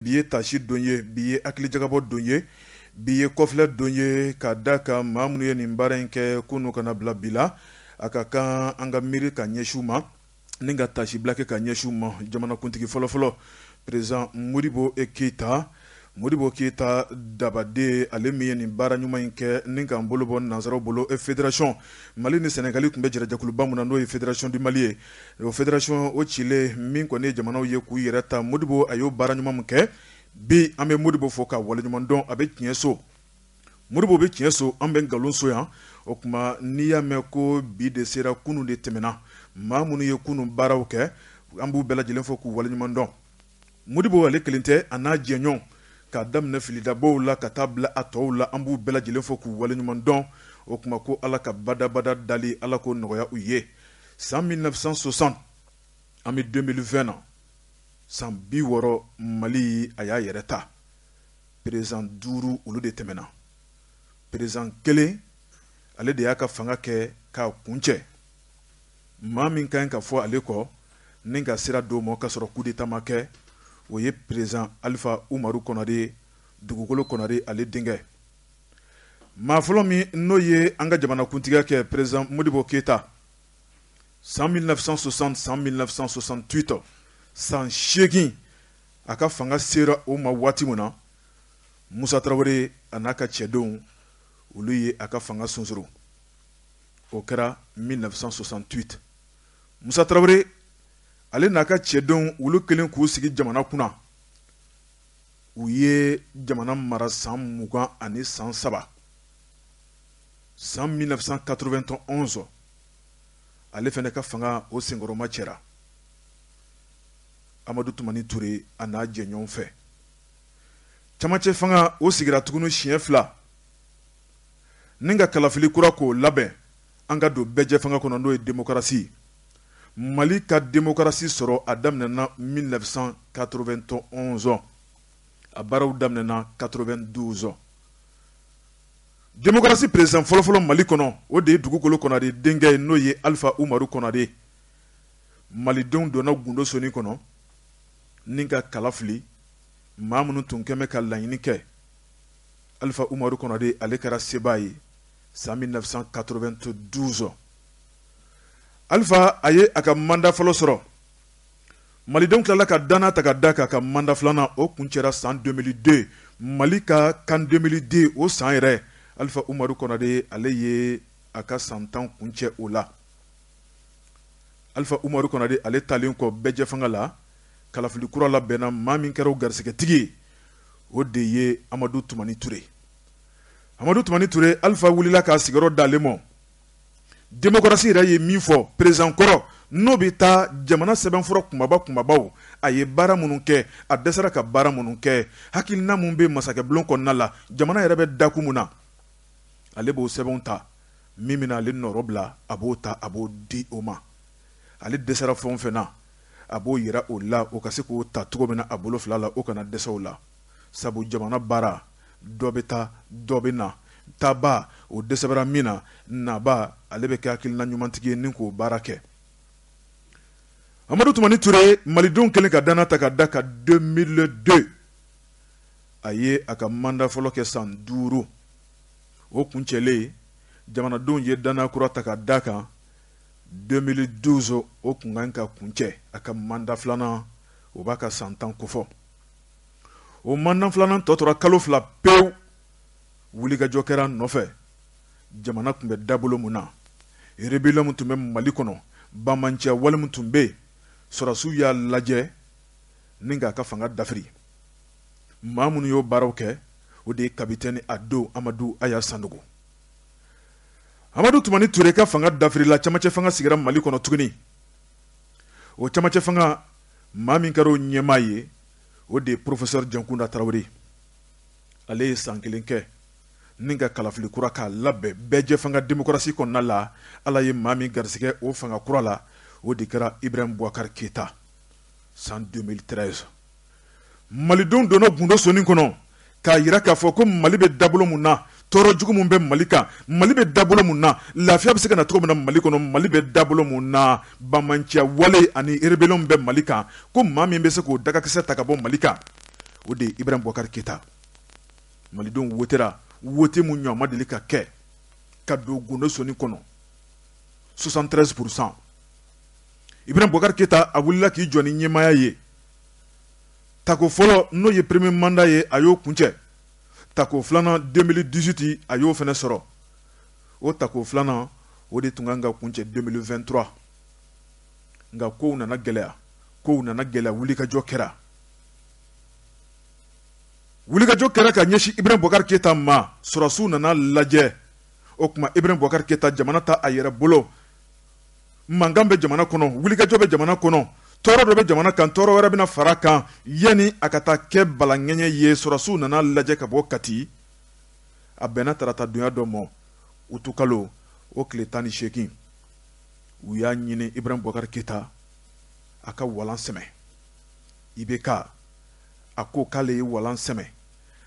Biye tashi donye, biye akili jagabo donye, biye kofle donye ka daka mamunu ye nimbara nke kunu kana bla bila akaka anga miri ka nyeshuma ninga tashi blake ka nyeshuma jamana kuntigi folo président Modibo Keita dabade ale miye nimbara nyuma nke ninga mbolo bon nazaro bolo e fédération Mali ni Sénégali kumbe jira jakulu bamuna no e fédération du Mali o fédération o Chile min ko ne jamana ye ku yerata Modibo ayo bara nyuma mke bi ambe Modibo foka wala nyuma don abe tienso Modibo be tienso ambe galon so ya o kuma niya me ko bi de sera kunu de temena mamunu ye kunu baraw ke ambu bela jilen foku wala nyuma don Modibo ale kelinte ana jenyon ka damne filida bowla ka tabla atowla ambu bela jilen foku wala nyuma don o kuma ko ala ka bada dali ala ko noya uye 1960 ami 2020 san bi woro Mali aya yereta président duru ulu de temena président kele ale de yaka fanga ke ka kunche mamin kan ka fo ale ko ninga sira do mo ka soro coup d'état make oye président Alpha Umaru Konare dugukolo Konare ale dinge ma folo mi no ye anga jamana kuntiga ke président Modibo Keita 1960 san shegin aka fanga sera o ma wati muna Musa Traoré anaka chedon ulu ye aka fanga sonsoro o kɛra 1968 Musa Traoré ale naka chedon ulu kelen k'u sigi jamana kuna u ye jamana mara san mugan ani san saba san 1991 ale fɛnɛ ka fanga o senkɔrɔma cɛra Amadou Toumani Touré ana jɛɲɔgɔn fɛ camancɛ fanga o sigira tugunu siɲɛ fila ni ka kalafili kura k'o labɛn an ka don bɛɛ jɛ fanga kɔnɔ n'o ye démocratie Mali ka démocratie sɔrɔ a daminɛna 1991 a baaraw daminɛna 92 démocratie président fɔlɔfɔlɔ Mali kɔnɔ o de ye dugukolo Konare denkɛ ye n'o ye Alpha Umaru Konare malidenw donna gundo soni kɔnɔ ni ka kalafili maa minnu tun kɛmɛ ka laɲini kɛ Alpha Umaru Konare ale kɛra seba ye san 1992 Alpha a ye a ka mandat fɔlɔ sɔrɔ malidenw tilala ka dana ta ka da ka mandat filanan o kun cɛra san 2002 Mali ka kan 2002 o san yɛrɛ Alpha Umaru Konare ale ye a ka san 10 kun cɛ o la Alpha Umaru Konare ale talen kɔ bɛɛ fanga la kalafili kura la bɛnna maa min kɛra o garisɛgɛtigi o de ye Amadou Toumani Touré Alpha wulila k'a sigiyɔrɔ d'ale ma démocratie yɛrɛ ye min fɔ président kɔrɔ n'o bɛ taa jamana sɛbɛnfura kumabaw a ye baara minnu kɛ a dɛsɛra ka baara minnu kɛ hakilina min bɛ masakɛbulon kɔnɔna la jamana yɛrɛ bɛ daku mun na ale b'o sɛbɛnw ta min bɛna ale nɔrɔ bila a b'o ta a b'o di o ma ale dɛsɛra fɛn o fɛn na a b'o yira o la o ka se k'o ta cogo min na a bolo fila la o kana dɛsɛ o la sabu jamana baara dɔ bɛ taa dɔ bɛ na taaba o dɛsɛra min na naba ale bɛ kɛ hakilina ɲumantigi ye ni k'o baara kɛ Amadou Toumani Touré malidenw kelen ka dana ta ka da ka 2002 a ye a ka mandat fɔlɔ kɛ san 5 o kun cɛlen jamanadenw ye dana kura ta ka da kan 2012 o kun kan ka kuncɛ a ka mandat filanan o b'a ka san 10 kofɔ o mandat filanan tɔ tora kalo fila pewu wulikajɔ kɛra nɔfɛ jamana tun bɛ dabolo mun na rébellion mun tun bɛ Mali kɔnɔ bamanciya wale mun tun bɛ sɔrɔsiw y'a lajɛ ni k'a ka fanga dafiri maa minnu y'o baaraw kɛ o de ye kapitɛni Ado Amadou Aya Sandogo Amadou Toumani Touré ka fanga dafirila camancɛ fanga sigira Mali kɔnɔ tuguni o camancɛ fanga maa min kɛra o ɲɛmaa ye o de ye professeur Diankunda Traoré ale ye san 1 kɛ ni ka kalafili kura k'a labɛn bɛɛ jɛ fanga démocratie kɔnɔna la ala ye maa min garisɛgɛ o fanga kura la o de kɛra Ibrahim Boubacar Keita san 2013 malidenw donna gundo soni kɔnɔ k'a yira k'a fɔ ko Mali bɛ dabolo mun na tɔɔrɔ jugu mun bɛ Mali kan Mali bɛ dabolo mun na lafiya bɛ se ka na cogo min na Mali kɔnɔ Mali bɛ dabolo mun na bamanciya wale ani rébellion bɛ Mali kan ko maa min bɛ se k'o dagakisɛ ta ka bɔ Mali kan o de Ibrahim Boubacar Keita malidenw wotera wote mu ɲɔgɔn ma deli ka kɛ ka don gundo soni kɔnɔ 73%. Ibrahim Boubacar Keita a wulila k'i jɔ ni ɲɛmaaya ye. Tako fɔlɔ n'o ye premier mandat ye a y'o kuncɛ. Tako filanan 2018 a y'o fɛnɛ sɔrɔ. O tako filanan o de tun kan ka kuncɛ 2023. Nka kow nana gɛlɛya. Kow nana gɛlɛya wulikajɔ kɛra. Wulikajɔ kɛra ka ɲɛsin Ibrahim Boubacar Keita ma. Sɔrɔsiw nana lajɛ. O kuma Ibrahim Boubacar Keita jamana ta a yɛrɛ bolo. Mankan bɛ jamana kɔnɔ, wulikajɔ bɛ jamana kɔnɔ, tɔɔrɔ dɔ bɛ jamana kan, tɔɔrɔ wɛrɛ bɛna fara kan yanni a ka taa kɛ balaŋɛɲɛ ye. Sɔrɔsiw nana lajɛ ka bɔ Kati. A bɛnna tarata donya dɔ ma. Utukalo o tile 18 u y'a ɲini Ibrahim Boubacar Keita a ka walan sɛmɛ. IBK a ko k'ale ye walan sɛmɛ.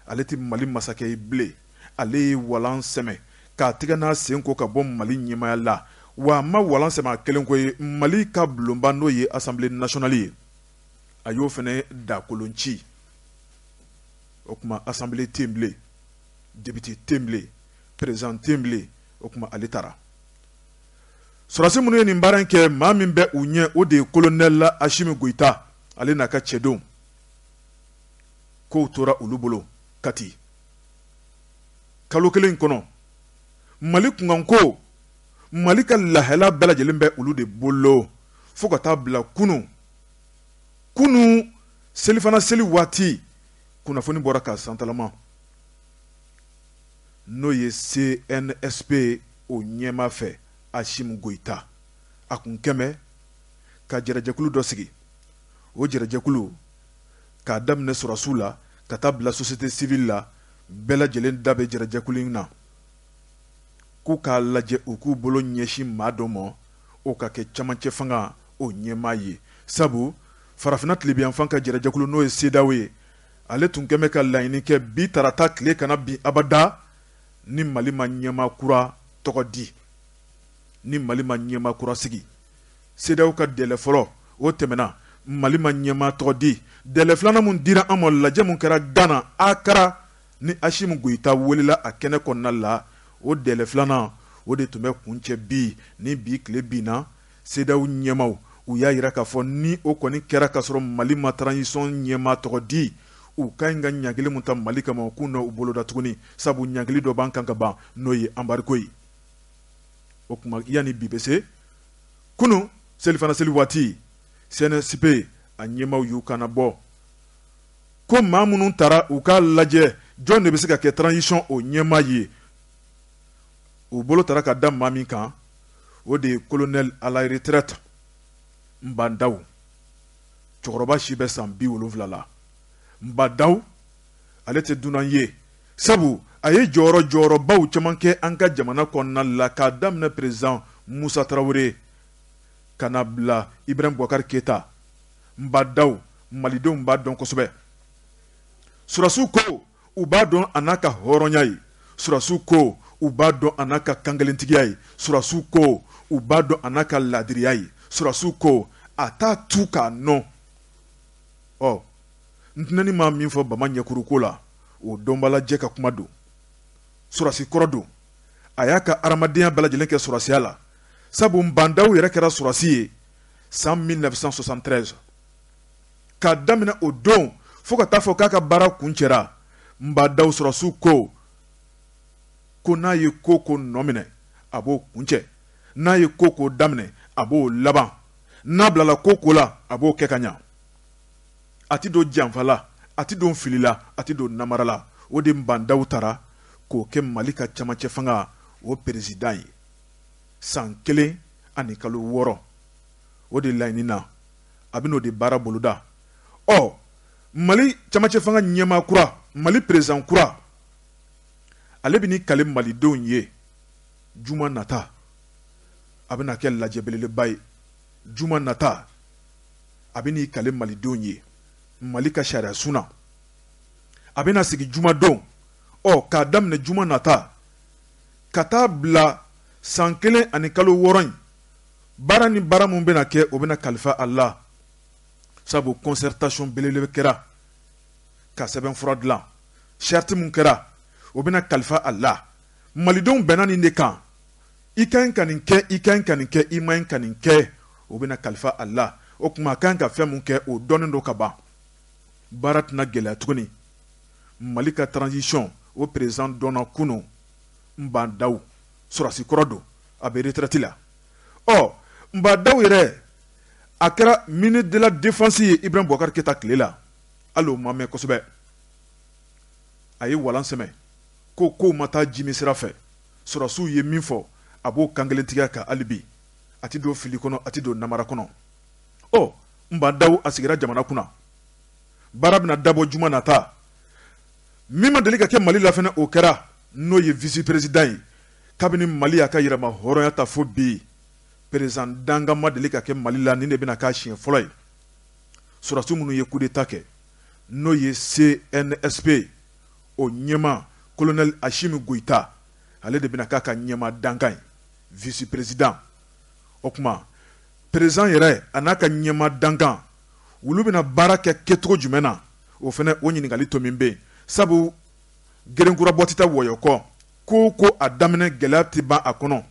Ale tɛ Mali masakɛ ye bilen. Ale ye walan sɛmɛ k'a tigɛ n'a sen ko ka bɔ Mali ɲɛmaaya la. Wa ma walan sɛmɛ kelen ko ye Mali ka bulonba n'o ye Assemblée nationale ye. A y'o fɛnɛ da kolon ci. O kuma Assemblée tɛ yen bilen, député tɛ yen bilen, président tɛ yen bilen. O kuma ale taara. Sɔrɔsi minnu ye nin baara in kɛ maa min bɛ u ɲɛ o de ye colonel Assimi Goïta. Ale n'a ka cɛdenw. Kow tora olu bolo Kati. Kalo kelen kɔnɔ Mali kunkanko Mali ka lahala bɛɛ lajɛlen bɛ olu de bolo fo ka taa bila kunun selifana seli waati kunnafoni bɔra ka santalama n'o ye CNSP o ɲɛma fɛ Assimi Goïta a kun kɛmɛ ka jɛrɛjɛkulu dɔ sigi. O jɛrɛjɛkulu k'a daminɛ sɔrɔsiw la ka taa bila société civile la bɛɛ lajɛlen da bɛ jɛrɛjɛkulu in na. K'u k'a lajɛ u k'u bolo ɲɛsin maa dɔ ma o ka kɛ camancɛ fanga o ɲɛmaa ye. Sabu farafinna tilebiyanfan ka jɛrɛjɛkulu n'o ye CEDEAO ye ale tun kɛmɛ ka laɲini kɛ bi tarata tile kana bi abada ni Mali ma ɲɛmaa kura tɔgɔ di, ni Mali ma ɲɛmaa kura sigi. CEDEAO ka délai fɔlɔ o tɛmɛna, Mali ma ɲɛmaa tɔgɔ di. Délai filanan mun dira an ma lajɛ mun kɛra Ghana Akara ni Assimi Goïta welela a kɛnɛ kɔnɔna la. O délai filanan o de tun bɛ kuncɛ bi ni bi tile binna. CEDEAO ɲɛmaw u y'a yira k'a fɔ ni o kɔni kɛra k'a sɔrɔ Mali ma transition ɲɛmaa tɔgɔ di u ka ɲi ka ɲagili mun ta Mali kama u k'u n'u boloda tuguni. Sabu ɲagili dɔ b'an kan ka ban n'o ye embargo ye. O kuma yanni bi bɛ se kunun selifana seli waati CNSP a ɲɛmaw y'u kana bɔ ko maa minnu taara u k'a lajɛ jɔn de bɛ se ka kɛ transition o ɲɛmaa ye. U bolo taara ka da maa min kan o de ye colonel à la retraite Mbadaw. Cɛkɔrɔba si bɛ san 70 la. Mbadaw ale tɛ dunan ye. Sabu a ye jɔyɔrɔbaw caman kɛ an ka jamana kɔnɔna la k'a daminɛ président Musa Tarawele ka na bila Ibrahim Boubacar Keita. Mbadaw malidenw b'a dɔn kosɛbɛ. Sɔrɔsiw ko u b'a dɔn a n'a ka hɔrɔnya ye. Sɔrɔsiw ko u b'a dɔn a n'a ka kankelentigiya ye. Sɔrɔsiw ko u b'a dɔn a n'a ka laadiriya ye. Sɔrɔsiw ko a t'a tu k'a nɔ. Ɔ ntɛnɛni maa min fɔ Bama ɲɛkuru ko la o dɔnbalajɛ ka kuma don. Sɔrɔsi kɔrɔ don. A y'a ka adamadenya bɛɛ lajɛlen kɛ sɔrɔsiya la. Sabu Mbadaw yɛrɛ kɛra sɔrɔsi ye san 1973. K'a daminɛ o don fo ka taa fɔ k'a ka baara kuncɛra Mbadaw sɔrɔsiw ko n'a ye ko nɔ minɛ a b'o kuncɛ, n'a ye ko daminɛ a b'o laban, n'a bilala ko la a b'o kɛ ka ɲa. A ti don janfa la, a ti don fili la, a ti don namara la. O de Mbadaw taara k'o kɛ Mali ka camancɛ fanga o président ye san 1 ani kalo 6. O de laɲini na a bɛ n'o de baara boloda. Ɔ Mali camancɛ fanga ɲɛmaa kura, Mali président kura ale bɛ ni kale malidenw ye juma nata a bɛna kɛ lajɛ belebeleba ye. Juma nata a bɛ ni kale malidenw ye Mali ka sariya sunna a bɛna sigi juma don. Ɔ k'a daminɛ juma nata ka taa bila san 1 ani kalo 6 in baara ni baara mun bɛna kɛ o bɛna kalifa a la. Sabu concertation belebele kɛra ka sɛbɛn fura dilan charte mun kɛra o bɛna kalifa a la malidenw bɛnna nin de kan i kan ka nin kɛ i kan ka nin kɛ i man ka nin kɛ o bɛna kalifa a la o kuma a kan ka fɛn mun kɛ o dɔnnen don ka ban baara tɛna gɛlɛya tuguni mali ka transition o président dɔnna kunun Mbadaw sɔrɔsi kɔrɔ don a bɛ retraite la Mbadaw yɛrɛ a kɛra ministre de la défense ye Ibrahim Boubacar Keita tile la hali o ma mɛn kosɛbɛ a ye walan sɛmɛ ko kow ma taa jimi sira fɛ sɔrɔsiw ye min fɔ a b'o kankelentigiya kan hali bi a ti don fili kɔnɔ a ti don namara kɔnɔ Mbadaw a sigira jamana kunna baara bɛna dabɔ juma nata min ma deli ka kɛ Mali la fɛnɛ o kɛra n'o ye vice président ye kabini Mali y'a ka yɛrɛma hɔrɔnya ta fo bi président danga ma deli ka kɛ Mali la nin de bɛna k'a siɲɛ fɔlɔ ye sɔrɔsiw minnu ye coup d'état kɛ n'o ye CNSP o ɲɛma colonel Ashimi Goïta ale de bɛna k'a ka ɲɛma dankan ye vice président o kuma président yɛrɛ a n'a ka ɲɛma dankan olu bɛna baara kɛ kɛcogo jumɛn na o fɛnɛ o ɲininkali to min bɛ yen sabu gerenkura bɔ tɛ taa wɔyɔ kɔ ko a daminɛ gɛlɛya tɛ ban a kɔnɔ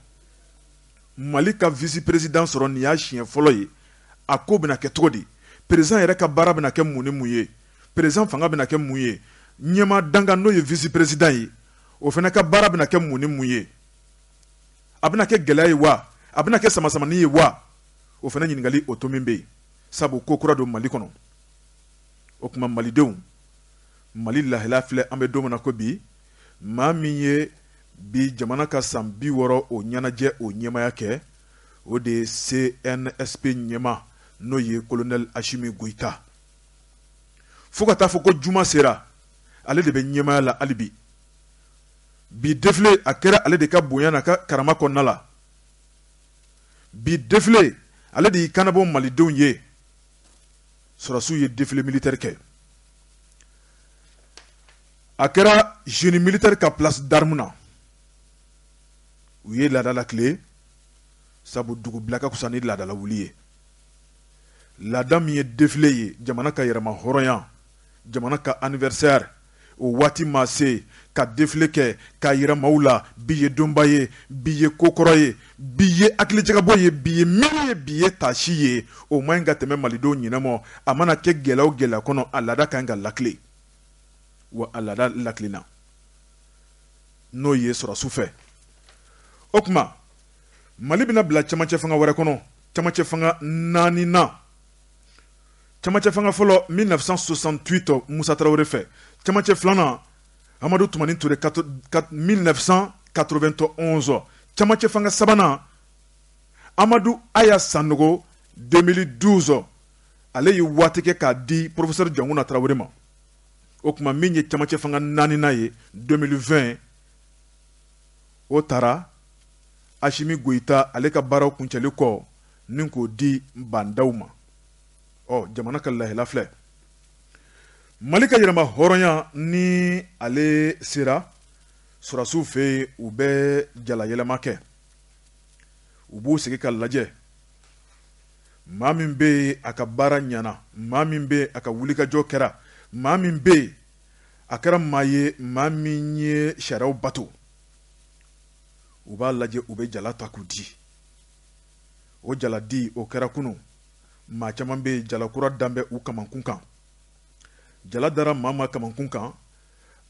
Mali ka vice président sɔrɔ nin y'a siɲɛ fɔlɔ ye a ko bɛna kɛ cogo di président yɛrɛ ka baara bɛna kɛ mun ni mun ye président fanga bɛna kɛ mun ye ɲɛma dangan n'o ye vice président ye o fɛnɛ ka baara bɛna kɛ mun ni mun ye a bɛna kɛ gɛlɛya ye wa a bɛna kɛ samasamani ye wa o fɛnɛ ɲininkali o to min bɛ yen sabu ko kura don Mali kɔnɔ o kuma malidenw Mali lahela filɛ an bɛ don min na ko bi maa min ye bi jamana ka san 60 o ɲɛnajɛ o ɲɛmaya kɛ o de ye CNSP ɲɛma n'o ye colonel Ashimi Goïta fo ka taa fɔ ko juma sera ale de bɛ ɲɛmaya la hali bi défilé a kɛra ale de ka bonya n'a ka karama kɔnɔna la bi défilé ale de y'i kanabɔ malidenw ye sɔrɔsiw ye défilé militaire kɛ a kɛra génie militaire ka place d'armes na u ye laadala tile sabu dugu bila ka kusa ni laadala wuli ye laada min ye défilé ye jamana ka yɛrɛma hɔrɔnya jamana ka anniversaire o waati ma se ka défilé kɛ k'a yira maaw la bi ye donba ye bi ye kokɔrɔ ye bi ye hakilijagabɔ ye bi ye miiri ye bi ye taasi ye o man ɲi ka tɛmɛ malidenw ɲinɛmɔ a mana kɛ gɛlɛya o gɛlɛya kɔnɔ a laada ka ɲi ka lakile wa a laada lakilena n'o ye sɔrɔsiw fɛ o kuma Mali bɛna bila cɛmancɛ fanga wɛrɛ kɔnɔ cɛmancɛ fanga 4 nan cɛmancɛ fanga fɔlɔ 1968 Musa Tarawele fɛ cɛmancɛ filanan Amadou Toumani Touré 1991 cɛmancɛ fanga sabanan Amadou Aya Sanogo 2012 ale ye waati kɛ k'a di professeur Janguna Tarawele ma o kuma min ye cɛmancɛ fanga 4 nan ye 2020 o taara Ashimi Goïta ale ka baaraw kuncɛli kɔ ni k'o di Mbadaw ma jamana ka lahela filɛ Mali ka yɛrɛma hɔrɔnya ni ale sera sɔrɔsiw fɛ yen u bɛ jalayɛlɛma kɛ u b'u sigi ka lajɛ maa min bɛ yen a ka baara ɲana maa min bɛ yen a ka wulikajɔ kɛra maa min bɛ yen a kɛra maa ye maa min ye sariyaw bato u b'a lajɛ u bɛ jala ta k'u di o jaladi o kɛra kunun maa caman bɛ yen jalakura dan bɛ u kamankun kan jala dara maa ma kamankun kan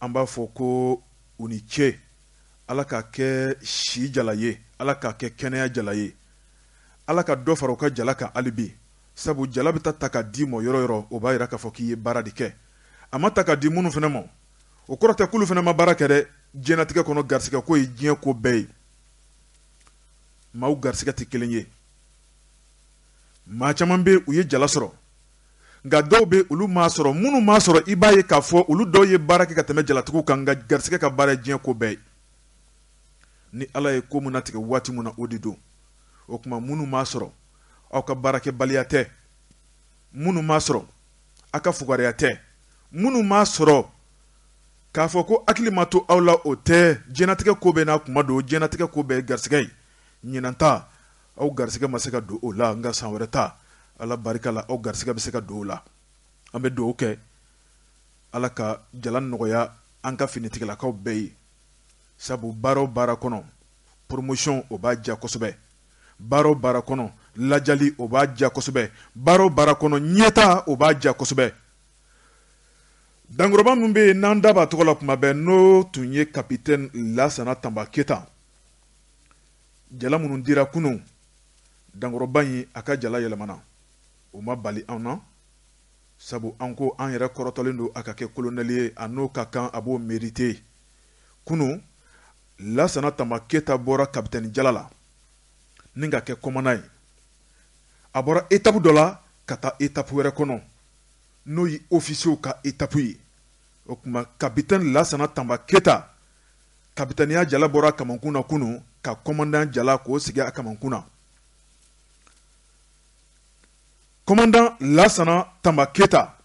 an b'a fɔ ko u ni ce ala ka kɛ si jala ye ala ka kɛ kɛnɛya jala ye ala ka dɔ fara u ka jala kan hali bi sabu jala bɛ ta ka di ma yɔrɔ yɔrɔ o b'a yira k'a fɔ k'i ye baara de kɛ a ma ta ka di minnu fana ma o kɔrɔ tɛ k'olu fana ma baara kɛ dɛ diɲɛlatigɛ kɔnɔ garisɛgɛ ko ye diɲɛ ko bɛɛ ye maaw garisɛgɛ tɛ kelen ye maa caman bɛ u ye jala sɔrɔ nka dɔw bɛ olu m'a sɔrɔ minnu m'a sɔrɔ i b'a ye k'a fɔ olu dɔw ye baara kɛ ka tɛmɛ jalatigiw kan nka garisɛgɛ ka baara ye diɲɛ ko bɛɛ ye ni ala ye ko min natigɛ waati min na o de don o tuma minnu m'a sɔrɔ aw ka baarakɛbaliya tɛ minnu m'a sɔrɔ aw ka fugariya tɛ minnu m'a sɔrɔ k'a fɔ ko hakili ma to aw la o tɛ diɲɛlatigɛ ko bɛɛ n'a kuma don diɲɛlatigɛ ko bɛɛ ye garisɛgɛ ye ɲinan ta aw garisɛgɛ ma se ka don o la nka san wɛrɛ ta ala barika la aw garisɛgɛ bɛ se ka don o la an bɛ dugawu kɛ ala ka jala nɔgɔya an ka finitigilakaw bɛɛ ye sabu baara o baara kɔnɔ promotion o b'a diya kosɛbɛ baara o baara kɔnɔ lajali o b'a diya kosɛbɛ baara o baara kɔnɔ ɲɛta o b'a diya kosɛbɛ dankɔrɔba min bɛ yen n'an da b'a tɔgɔ la kuma bɛɛ n'o tun ye capitaine Lasana Tamba Keta jala minnu dira kunun dankɔrɔba in a ka jala yɛlɛmana o ma bali an na sabu an ko an yɛrɛ kɔrɔtɔlen don a ka kɛ colonel ye a n'o ka kan a b'o mérité kunun Lasana Tamba Keta bɔra capitaine jala la ni ka kɛ commandant ye a bɔra étape dɔ la ka taa étape wɛrɛ kɔnɔ n'o ye officier ka étape ye o kuma capitaine Lasana Tamba Keta capitaine jala bɔra kamankun na kunun ka commandant jala k'o sigi a kamankun na commandant Lasana Tamba Keta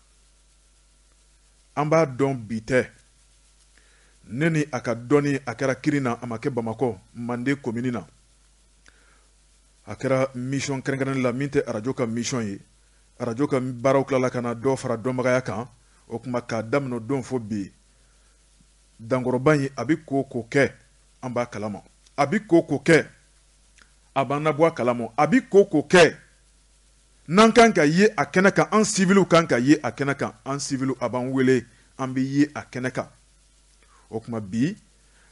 an b'a dɔn bi tɛ ne ni a ka dɔnni a kɛra kirin na a ma kɛ Bamakɔ Mande commune na a kɛra mission kɛrɛnkɛrɛnnen la min tɛ radio ka mission ye radio ka baaraw tilala ka na dɔ fara dɔnbagaya kan o kuma k'a daminɛ don fo bi dankɔrɔba in a bɛ ko ko kɛ an b'a kalama a bɛ ko ko kɛ a b'an labɔ a kalama a bɛ ko ko kɛ n'an kan ka ye a kɛnɛ kan an civiliw kan ka ye a kɛnɛ kan an civiliw a b'an wele an bɛ ye a kɛnɛ kan o kuma bi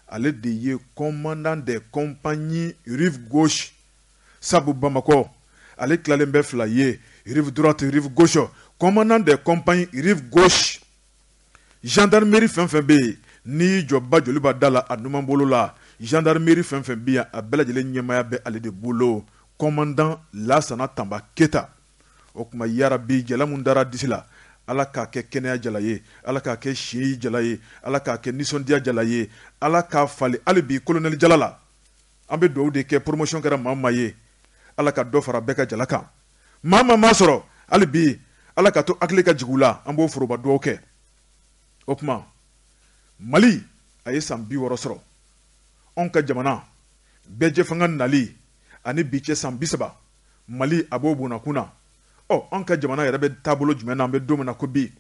ale de ye commandant des compagnies rive gauche sabu Bamakɔ ale tilalen bɛ fila ye rive droite rive gauche commandant des compagnies rive gauche gendarmerie fɛn fɛn bɛ yen n'i jɔba joli b'a da la a numan bolo la gendarmerie fɛn fɛn bɛ yan a bɛɛ lajɛlen ɲɛmaya bɛ ale de bolo commandant Lasana Tamba Keta o kuma yarabi jala mun dara disi la ala k'a kɛ kɛnɛya jala ye ala k'a kɛ si jala ye ala k'a kɛ nisɔndiya jala ye ala k'a fali hali bi colonel jala la an bɛ dugawu de kɛ promotion kɛra maa ma ye ala ka dɔ fara bɛɛ ka jala kan maa ma sɔrɔ hali bi ala ka to hakili ka jigin u la an b'o foroba dugawu kɛ o kuma Mali a ye san 60 sɔrɔ anw ka jamana bɛɛ fanga nali ani bi cɛ san 30 Mali a b'o bunakun na an ka jamana yɛrɛ bɛ taabolo jumɛn na an bɛ don min na ko bi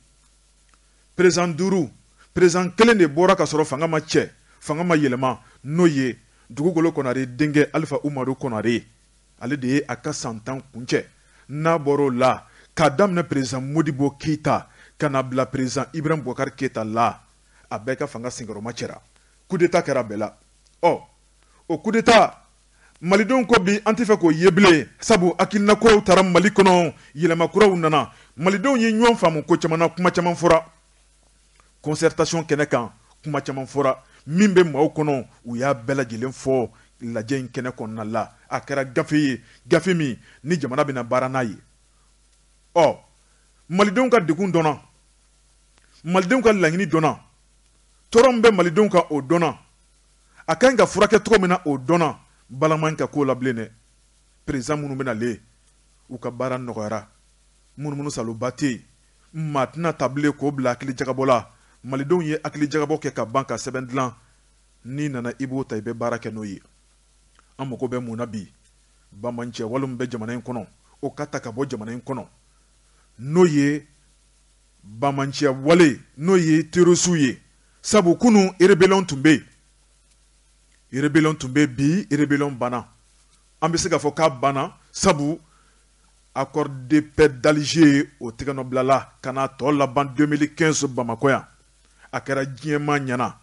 président 5 président 1 de bɔra ka sɔrɔ fanga ma cɛ fanga ma yɛlɛma n'o ye Dugukolo Konare denkɛ Alifa Umaru Konare ale de ye a ka san 10 kuncɛ n'a bɔr'o la k'a daminɛ président Modibo Keita ka na bila président Ibrahim Boubacar Keita la a bɛɛ ka fanga senkɔrɔma cɛra coup d'état kɛra bɛɛ la o coup d'état malidenw ko bi an tɛ fɛ k'o ye bilen sabu hakilina kow taara Mali kɔnɔ yɛlɛma kuraw nana malidenw ye ɲɔgɔn faamu ko caman na kuma caman fɔra concertation kɛnɛ kan kuma caman fɔra min bɛ maaw kɔnɔ u y'a bɛɛ lajɛlen fɔ lajɛ in kɛnɛ kɔnɔna la a kɛra gafe ye gafe min ni jamana bɛna baara n'a ye malidenw ka degun dɔnna malidenw ka laɲini dɔnna tɔɔrɔ min bɛ malidenw kan o dɔnna a kan ka furakɛ cogo min na o dɔnna balaman ka ko la bilen dɛ président minnu bɛna le u ka baara nɔgɔyara munumunu saloba tɛ yen maa tɛna ta bilen k'o bila hakili jagabɔ la malidenw ye hakili jagabɔ kɛ ka ban ka sɛbɛn dilan n'i nana i b'o ta i bɛ baara kɛ n'o ye an mago bɛ mun na bi bamancɛ wale min bɛ jamana in kɔnɔ o ka ta ka bɔ jamana in kɔnɔ n'o ye bamancɛ wale n'o ye terrorisiw ye sabu kunun rébellion tun bɛ yen rébellion tun bɛ bi rébellion banna an bɛ se k'a fɔ k'a banna sabu accord de paix d'Alger o tɛgɛnɔbilala ka n'a tɔ laban 2015 Bamakɔ yan a kɛra diɲɛma ɲɛna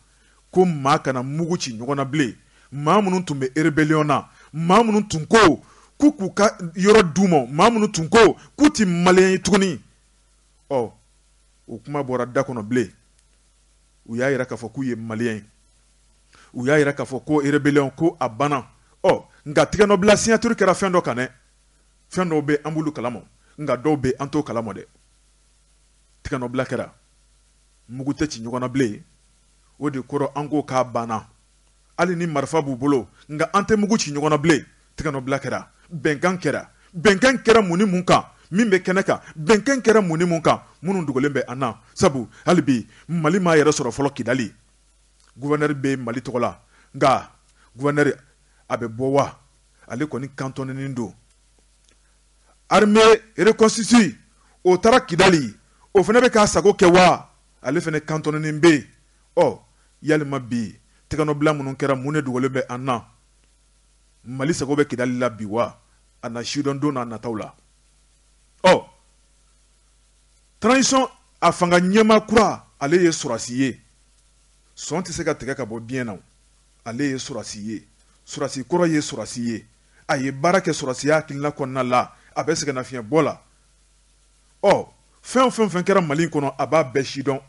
ko maa kana mugu ci ɲɔgɔn na bilen maa minnu tun bɛ rébellion na maa minnu tun ko k'u ka yɔrɔ d'u ma maa minnu tun ko k'u tɛ maliyɛn ye tuguni o kuma bɔra da kɔnɔ bilen u y'a jira k'a fɔ k'u ye maliyɛn ye u y'a jira k'a fɔ ko rébellion ko a banna nka tɛgɛnɔbila signature kɛra fɛn dɔ kan dɛ fɛn dɔw bɛ an b'olu kalama nka dɔw bɛ an t'o kalama dɛ tɛgɛnɔbila kɛra mugu tɛ ci ɲɔgɔn na bilen o de kɔrɔ an ko k'a banna hali ni marifa b'u bolo nka an tɛ mugu ci ɲɔgɔn na bilen tɛgɛnɔbila kɛra bɛnkan kɛra mun ni mun kan min bɛ kɛnɛ kan bɛnkan kɛra mun ni mun kan minnu dogolen bɛ an na sabu hali bi Mali m'a yɛrɛ sɔrɔ fɔlɔ Kidali gouverneur bɛ Mali tɔgɔ la nka gouverneur a bɛ bɔ wa ale kɔni kantɔninen don armée reconstituée o taara Kidali o fana bɛ k'a sago kɛ wa ale fɛnɛ cantonnenin bɛ yen yalima bi tɛgɛnɔbila minnu kɛra mun de dogolen bɛ an na Mali sago bɛ Kidali la bi wa a na sidɔn don n'a nataw la transition a fanga ɲɛma kura ale ye sɔrɔsi ye sɔn tɛ se ka tigɛ ka bɔ biɲɛ na ale ye sɔrɔsi ye sɔrɔsi kɔrɔ ye sɔrɔsi ye a ye baara kɛ sɔrɔsiya hakilina kɔnɔna la a bɛ sɛgɛnnafiɲɛ bɔ la fɛn o fɛn kɛra Mali kɔnɔ a b'a bɛɛ sidɔn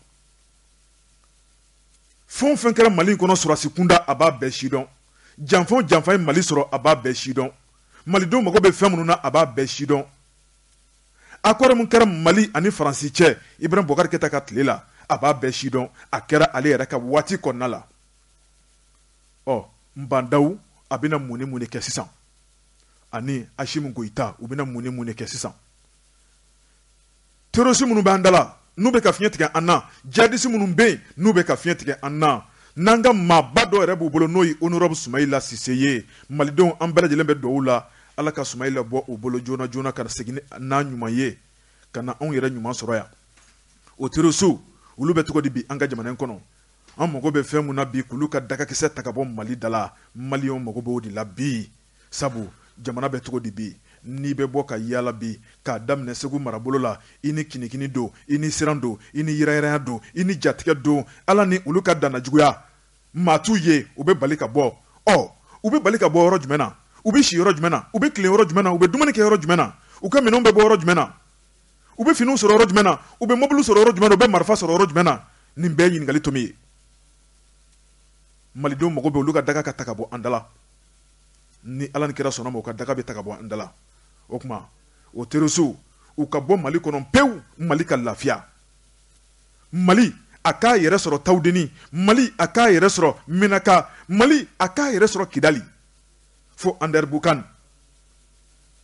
fɛn o fɛn kɛra Mali kɔnɔ sɔrɔsi kunda a b'a bɛɛ sidɔn janfa ye Mali sɔrɔ a b'a bɛɛ sidɔn malidenw mago bɛ fɛn minnu na a b'a bɛɛ sidɔn accord mun kɛra Mali ani Faransi cɛ Ibrahim Boubacar Keïta ka tile la a b'a bɛɛ sidɔn a kɛra ale yɛrɛ ka waati kɔnɔna la Mbandaw a bɛna mun ni kɛ sisan ani Assimi Goïta u bɛna mun ni kɛ sisan terroriste minnu b'an da la n'u bɛ ka fiɲɛ tigɛ an na djihadiste minnu bɛ yen n'u bɛ ka fiɲɛ tigɛ an na n'an ka maaba dɔ yɛrɛ b'u bolo n'o ye honorable Soumaïla Cissé ye malidenw an bɛɛ lajɛlen bɛ dugawu la Ala ka Soumaïla bɔ u bolo joona joona ka segin n'a ɲuman ye ka na anw yɛrɛ ɲuman sɔrɔ yan o terroriste olu bɛ cogo di bi an ka jamana in kɔnɔ an mago bɛ fɛn mun na bi k'olu ka dagakisɛ ta ka bɔ Mali da la maliyɛnw mago b'o de la bi sabu jamana bɛ cogo di bi n'i bɛ bɔ ka yaala bi k'a daminɛ Segu marabolo la i ni kinikini don i ni siran don i ni yirayiraya don i ni jatigɛ don Ala ni olu ka danna juguya maa t'u ye u bɛ bali ka bɔ u bɛ bali ka bɔ yɔrɔ jumɛn na u bɛ si yɔrɔ jumɛn na u bɛ tilen yɔrɔ jumɛn na u bɛ dumuni kɛ yɔrɔ jumɛn na u ka minɛnw bɛ bɔ yɔrɔ jumɛn na u bɛ finiw sɔrɔ yɔrɔ jumɛn na u bɛ mobili sɔrɔ yɔrɔ jumɛn na u bɛ marifa sɔrɔ yɔrɔ jumɛn na nin bɛɛ ye ɲininkali tomi ye malidenw mago bɛ olu ka daga ka ta ka bɔ an da la ni Ala ni kira sɔnna ma u ka daga bɛ ta ka bɔ an da la o kuma o terroriste u ka bɔ Mali kɔnɔ pewu Mali ka lafiya Mali a k'a yɛrɛ sɔrɔ Tawudeni Mali a k'a yɛrɛ sɔrɔ Menaka Mali a k'a yɛrɛ sɔrɔ Kidali fo Anderbukan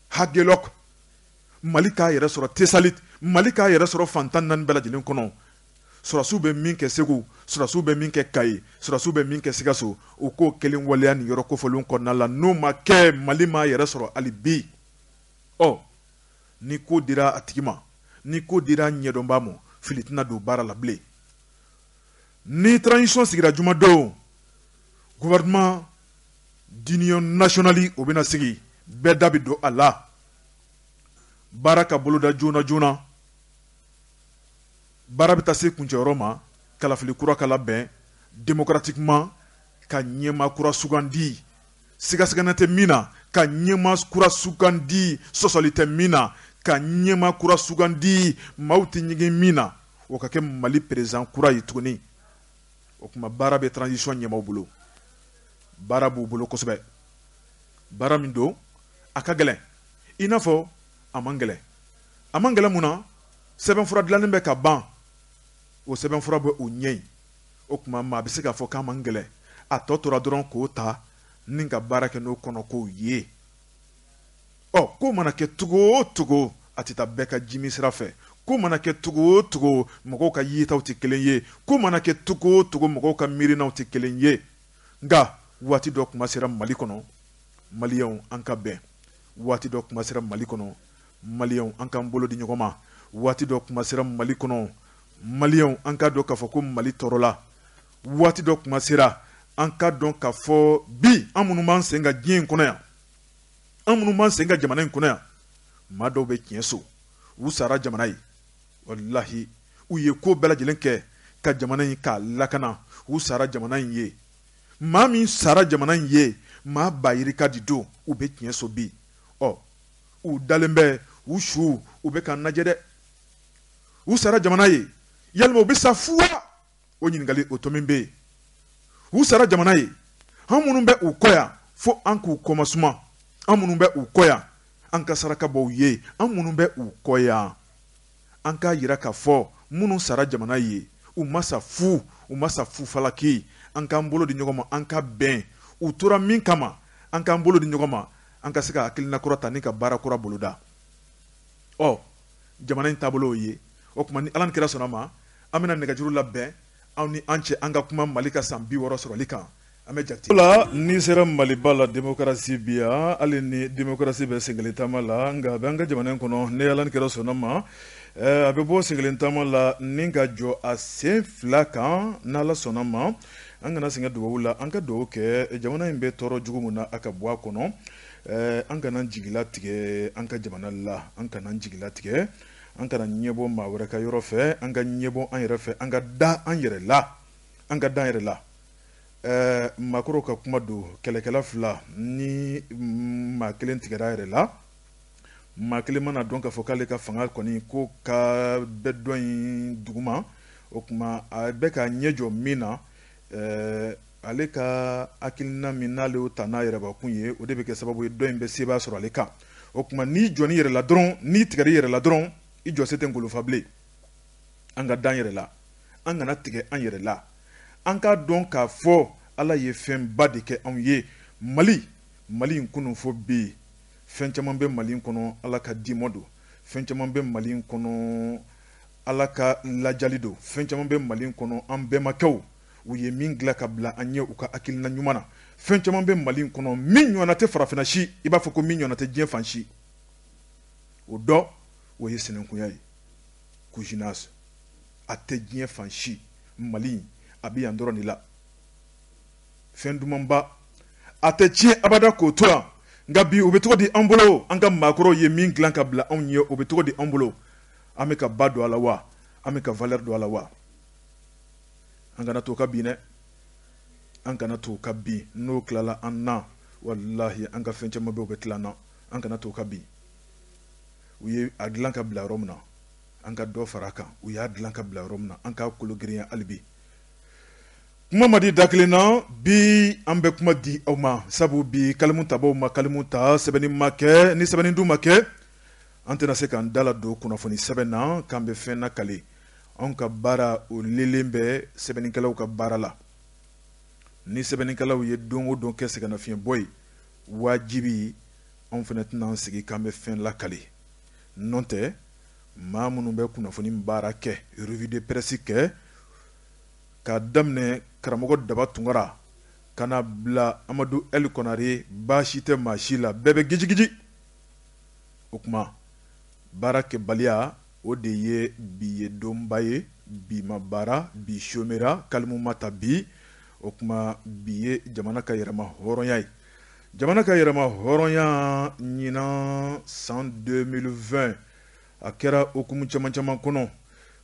Hagelok Mali k'a yɛrɛ sɔrɔ Tesalit Mali k'a yɛrɛ sɔrɔ fantan naani bɛɛ lajɛlen kɔnɔ sɔrɔsiw bɛ min kɛ Segu sɔrɔsiw bɛ min kɛ Kayi sɔrɔsiw bɛ min kɛ Sikaso o k'o kelen waleya nin yɔrɔ kofɔlenw kɔnɔna la n'o ma kɛ Mali m'a yɛrɛ sɔrɔ hali bi ni ko dira a tigi ma ni ko dira ɲɛdɔnbaa ma fili tɛna don baara la bilen ni transition sigira juma don gouvernement d'union nationale o bɛna sigi bɛɛ da bɛ don a la baara ka boloda joona joona baara bɛ taa se kuncɛyɔrɔ ma kalafili kura ka labɛn démocratiquement ka ɲɛmaa kura sugandi sigasɛgɛnɛ tɛ min na ka ɲɛmaa kura sugandi sɔsɔli tɛ min na ka ɲɛmaa kura sugandi maaw tɛ ɲɛgɛn min na o ka kɛ Mali président kura ye tuguni o kuma baara bɛ transition ɲɛmaaw bolo baara b'u bolo kosɛbɛ baara min don a ka gɛlɛn i n'a fɔ a man gɛlɛn mun na sɛbɛnfura dilannen bɛ ka ban o sɛbɛnfura bɛ o ɲɛ yen o kuma maa bɛ se k'a fɔ k'a man gɛlɛn a tɔ tora dɔrɔn k'o ta ni ka baara kɛ n'o kɔnɔ k'o ye ko mana kɛ cogo o cogo a tɛ taa bɛɛ ka jimi sira fɛ ko mana kɛ cogo o cogo mɔgɔw ka yitaw tɛ kelen ye ko mana kɛ cogo o cogo mɔgɔw ka miirinaw tɛ kelen ye nka waati dɔ kuma sera Mali kɔnɔ maliyɛnw an ka bɛn waati dɔ kuma sera Mali kɔnɔ maliyɛnw an k'an bolo di ɲɔgɔn ma waati dɔ kuma sera Mali kɔnɔ maliyɛnw an ka dɔn k'a fɔ ko Mali tɔɔrɔla waati dɔ kuma sera an ka dɔn k'a fɔ bi an minnu b'an sen ka diɲɛ in kɔnɔ yan an minnu b'an sen ka jamana in kɔnɔ yan maa dɔw bɛ tiɲɛ so u sara jamana ye walahi u ye ko bɛɛ lajɛlen kɛ ka jamana in k'a lakana u sara jamana in ye maa min sara jamana in ye maa ba yirika di don u bɛ tiɲɛ so bi u dalen bɛ u su u bɛ k'an lajɛ dɛ u sara jamana ye yalima u bɛ sa fu wa o ɲininkali o to min bɛ yen u sara jamana ye an minnu bɛ u kɔ yan fo an k'u kɔmasuma an minnu bɛ u kɔ yan an ka saraka bɔ u ye an minnu bɛ u kɔ yan an k'a yira k'a fɔ minnu sara jamana ye u ma sa falaki an k'an bolo di ɲɔgɔn ma an ka bɛn u tora min kama an k'an bolo di ɲɔgɔn ma an ka se ka hakilina kura ta ni ka baara kura boloda jamana in taabolo ye o kuma ni Ala ni kira sɔnna ma an bɛna nɛgɛjuru labɛn aw ni an cɛ an ka kuma Mali ka san 60 sɔrɔli kan an bɛ jate la ni sera Maliba la démocratie bi yan hali ni démocratie bɛ sen kelen taama la nka a bɛ an ka jamana in kɔnɔ ni Ala ni kira sɔnna ma a bɛ bɔ sigilen taama la ni ka jɔ a sen fila kan n'ala sɔnna ma an kana sɛgɛn dugawu la an ka dugawu kɛ jamana in bɛ tɔɔrɔ jugu min na a ka bɔ a kɔnɔ an kana jigila tigɛ an ka jamana la an kana jigila tigɛ an kana ɲɛbɔ maa wɛrɛ ka yɔrɔ fɛ an ka ɲɛbɔ an yɛrɛ fɛ an ka da an yɛrɛ la an ka da an yɛrɛ la maakɔrɔw ka kuma don kɛlɛkɛla fila ni maa kelen tigɛra a yɛrɛ la maa kelen mana dɔn k'a fɔ k'ale ka fanga kɔni ko ka bɛ dɔn in duguma o kuma a bɛ ka ɲɛ jɔ min na ale ka hakilina min n'ale y'o ta n'a yɛrɛbakun ye o de bɛ kɛ sababu ye dɔn in bɛ sebaa sɔrɔ ale kan o kuma n'i jɔn'i yɛrɛ la dɔrɔn n'i tigɛr'i yɛrɛ la dɔrɔn i jɔ se tɛ ngolofa bilen an ka dan yɛrɛ la an kana tigɛ an yɛrɛ la an k'a dɔn k'a fɔ ala ye fɛnba de kɛ anw ye mali in kunu fɔ bi yen fɛn caman bɛ mali kɔnɔ ala ka dimɔ don fɛn caman bɛ mali kɔnɔ ala ka lajali don fɛn caman bɛ mali kɔnɔ an bɛnbakɛw u ye min dilan ka bila an ye u ka hakilina ɲuman na fɛn caman bɛ mali kɔnɔ min ɲɔgɔnna tɛ farafinna si i b'a fɔ ko min ɲɔgɔnna tɛ diɲɛ fan si o dɔ o ye sinankunya ye cousinage a tɛ diɲɛ fan si mali a bɛ yan dɔrɔn de la fɛn dumanba a tɛ tiɲɛ abada k'o to yan nka bi o bɛ cogo di an bolo an ka maakɔrɔw ye min dilan ka bila anw ye o bɛ cogo di an bolo an bɛ ka ba don a la wa an bɛ ka valeur don a la wa an kana to ka bin dɛ an kana to ka bin n'o tilala an na walahi an ka fɛn caman bɛ o bɛ tila an na an kana to ka bin u ye a dilan ka bila yɔrɔ min na an ka dɔ fara a kan u y'a dilan ka bila yɔrɔ min na an ka kolo girinya hali bi kuma ma di da kelen na bi an bɛ kuma di aw ma sabu bi kalimu tabaw ma kalimu ta sɛbɛnni ma kɛ ni sɛbɛnni dun ma kɛ an tɛna se k'an dala don kunnafoni sɛbɛn na k'an bɛ fɛn nakale anw ka baara o lelen bɛ sɛbɛnnikɛlaw ka baara la ni sɛbɛnnikɛlaw ye don o don kɛ sɛgɛnnafiɲɛbɔ ye wajibi anw fana tɛna an sigi k'an bɛ fɛn lakale nɔ tɛ maa minnu bɛ kunnafoni baara kɛ revue de presse kɛ k'a daminɛ karamɔgɔ daba tunkara ka na bila amadu eli konare baasi tɛ maa si la bɛɛ bɛ gijigiji o kuma baara kɛbaliya o de ye bi ye donba ye bi ma baara bi chômera kalimu ma ta bi o kuma bi ye jamana ka yɛrɛma hɔrɔnya ye jamana ka yɛrɛma hɔrɔnya ɲinan san 2020 a kɛra okumu caman caman kɔnɔ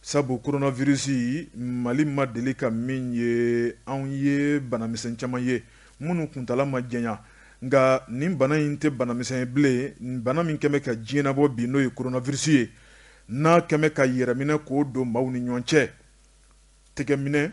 sabu coronavirus mali ma deli ka min ye anw ye banamisɛn caman ye minnu kuntala ma jɛnya nka nin bana in tɛ banamisɛn ye bilen nin bana min kɛmɛ ka diɲɛnabɔ bi n'o ye coronavirus ye n'a kɛmɛ ka yɛrɛminɛ k'o don maaw ni ɲɔgɔn cɛ tɛgɛminɛ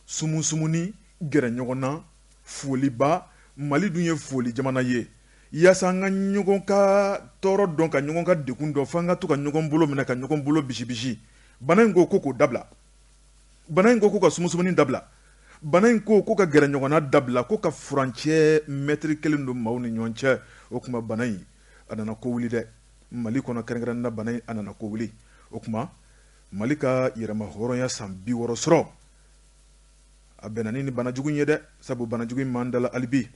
sumusumuni gɛrɛ ɲɔgɔn na foliba mali dun ye foli jamana ye yaasa an ka ɲɔgɔn ka tɔɔrɔ dɔn ka ɲɔgɔn ka degun dɔn fo an ka to ka ɲɔgɔn bolo minɛ ka ɲɔgɔn bolo bisi-bisi bana in ko k'o dabila bana in ko ka sumusumuni dabila bana in ko ka gɛrɛ ɲɔgɔnna dabila ko ka furancɛ mɛtiri kelen don maaw ni ɲɔgɔn cɛ o kuma bana in a nana ko wuli dɛ mali kɔnɔ kɛrɛnkɛrɛnnena bana in a nana ko wuli o kuma mali ka yɛrɛma hɔrɔnya san 60 sɔrɔ a bɛnna ni banajugu ye dɛ sabu banajugu in m'an dala hali bi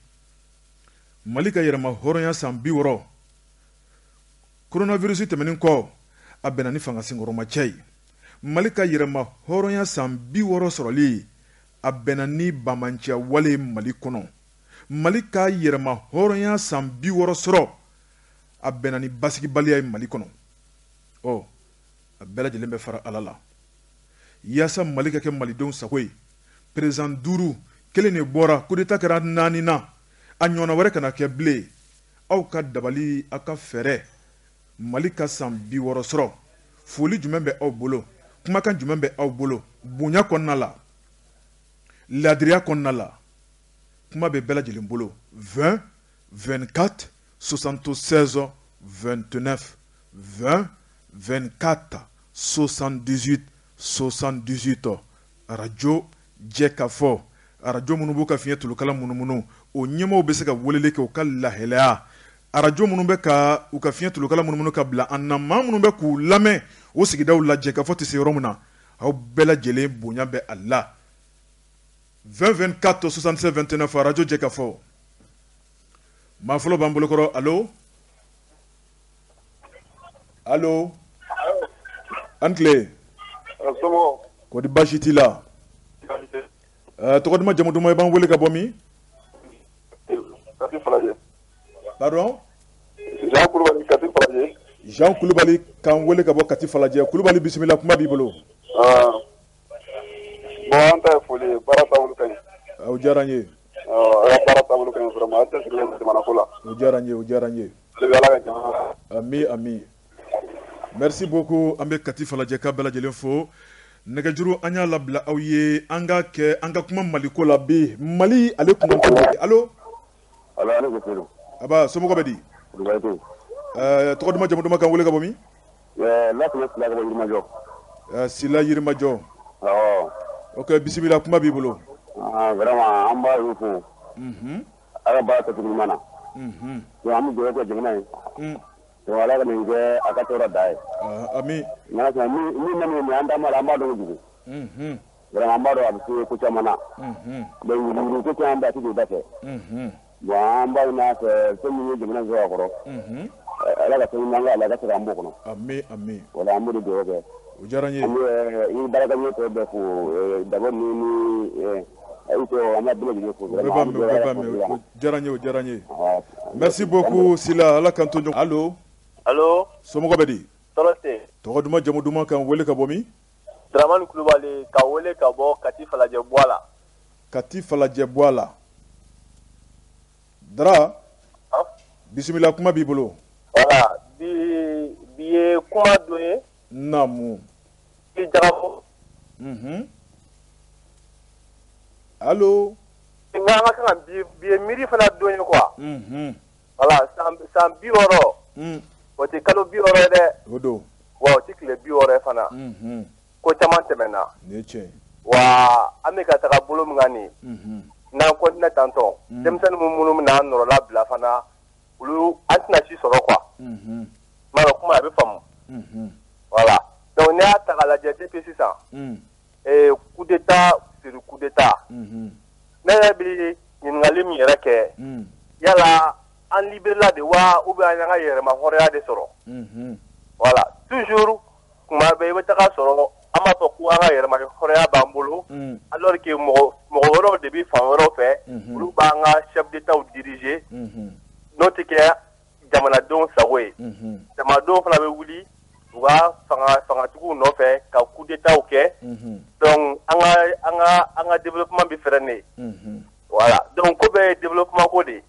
mali ka yɛrɛma hɔrɔnya san 60 coronavirus tɛmɛnen kɔ a bɛnna ni fangasenkɔrɔma cɛ ye mali ka yɛrɛma hɔrɔnya san 60 sɔrɔli a bɛnna ni bamanciya wale mali kɔnɔ mali ka yɛrɛma hɔrɔnya san 60 sɔrɔ a bɛnna ni basigibaliya ye mali kɔnɔ a bɛɛ lajɛlen bɛ fara ala la yaasa mali ka kɛ malidenw sago ye président 5 kelen de bɔra coup d'état kɛra 4 na a ɲɔgɔnna wɛrɛ kana kɛ bilen aw ka dabali aw ka fɛɛrɛ mali ka san 60 sɔrɔ foli jumɛn bɛ aw bolo kumakan jumɛn bɛ aw bolo bonya kɔnɔna la ladiriya kɔnɔna la kuma bɛ bɛɛ lajɛlen bolo 20 24 76 29 20 24 78 78 arajo jɛ ka fɔ arajo minnu b'u ka fiɲɛ tulukala munumunu o ɲɛmɔgɔw bɛ se ka weleli kɛ u ka lahalaya arajo minnu bɛ ka u ka fiɲɛ tulukala munumunu ka bila an na maa minnu bɛ k'u lamɛn o sigidaw lajɛ ka fɔ tɛ se yɔrɔ min na aw bɛɛ lajɛlen bonya bɛ a la 20 24 67 29 arajo jɛ ka fɔ maa fɔlɔ b'an bolokɔrɔ allo allo Antle. Somo. Kodi baasi t'i la. Tɔgɔ duman jamu duman i b'an wele ka bɔ min? Kati Falaje. Pardon? Jean Kulubali Kati Falaje. Jean Kulubali k'an wele ka bɔ Kati Falajɛ. Kulubali bisimila kuma b'i bolo. Bon an ta ye foli ye baara taabolo ka ɲi. O diyara n ye. Ala baara taabolo ka ɲi vraiment an tɛ sirilen jamana ko la. O diyara n ye, o diyara n ye. Ala ka jamana. Ami ami. Merci beaucoup. An bɛ Kati Falajɛ ka bɛɛ lajɛlen fo. Nɛgɛjuru an y'a labila aw ye an ka kɛ an ka kuma Mali ko la bi. Mali ale kunkanko de. Allo? Allo ale ko Seydou. Aba somɔgɔ bɛ di? Tɔgɔ duman jamu duman k'an wele ka bɔ min? Lasina Sila ka bɔ Yirimajɔ. Sila Yirimajɔ. Awɔ. Ok bisimila kuma b'i bolo. Vraiment an b'a y'u fo. Ala baara kɛcogo ɲuman na. Donc an bɛ dugawu kɛ jamana ye. Donc Ala ka nin kɛ a ka tɔɔrɔ da ye. Ami. Nka sisan min nana nin an da ma la an b'a dɔn kojugu. Vraiment an b'a dɔn a bɛ se ko caman na. Donc wuluwulu ko caman bɛ a tɛ don da fɛ. Bon an b'a ɲini a fɛ fɛn min ye jamana in sɔrɔ a kɔrɔ. Ala ka fɛn ɲuman kɛ Ala ka se k'an bɔ o kɔnɔ. Ami ami. Voilà an b'o de dugawu kɛ. O diyara n ye. An bɛ i baarakɛɲɔgɔn tɔw bɛɛ fo d'abord ni an b'a bɛɛ lajɛlen fo. O bɛɛ b'a mɛn o diyara n ye o diyara n ye. Merci beaucoup Sila Ala k'an to ɲɔgɔn. Allo? Allo? Somɔgɔ bɛ di? Tɔɔrɔ tɛ. Tɔgɔ duman jamu duman k'an wele ka bɔ min? Dramani Kulubali ka wele ka bɔ Kati Falajɛ Buala. Kati Falajɛ Buala. Dara? Bisimila kuma b'i bolo. Voilà bi ye kuma dɔ ye. Naamu. I Jagabo. Allo? Nka an ka kan bi ye miiri fana dɔ ye quoi. Voilà san 60. O tɛ kalo 60 ye dɛ. O don. Wa o tɛ tile 60 ye fana. Ko caman tɛmɛna. Nin ye tiɲɛ. Wa an bɛ ka taga bolo min kan nin. N'an continue tantɔ. Denmisɛnnin minnu bɛna an nɔrɔla bila fana olu an tɛna si sɔrɔ quoi. M'a dɔn kuma a bɛ faamu. Voilà donc n'i y'a ta k'a lajɛ depuis sisan. Coup d'état sur coup d'état. Ne yɛrɛ bɛ ɲininkali min yɛrɛ kɛ. Yala an libéré de wa ou bien an y'an ka yɛrɛma hɔrɔnya de sɔrɔ. Voilà toujours kuma bɛɛ i bɛ taga sɔrɔ an b'a fɔ ko an ka yɛrɛma hɔrɔnya b'an bolo. Alors que mɔgɔ wɛrɛw de bɛ fan wɛrɛw fɛ. Olu b'an ka chef d'état diriger. N'o tɛ kɛ jamanadenw sago ye. Jamanadenw fana bɛ wuli u ka fangatigiw nɔfɛ ka coup d'état kɛ. Donc an ka développement bɛ freiner. Voilà donc ko bɛɛ ye développement ko de ye.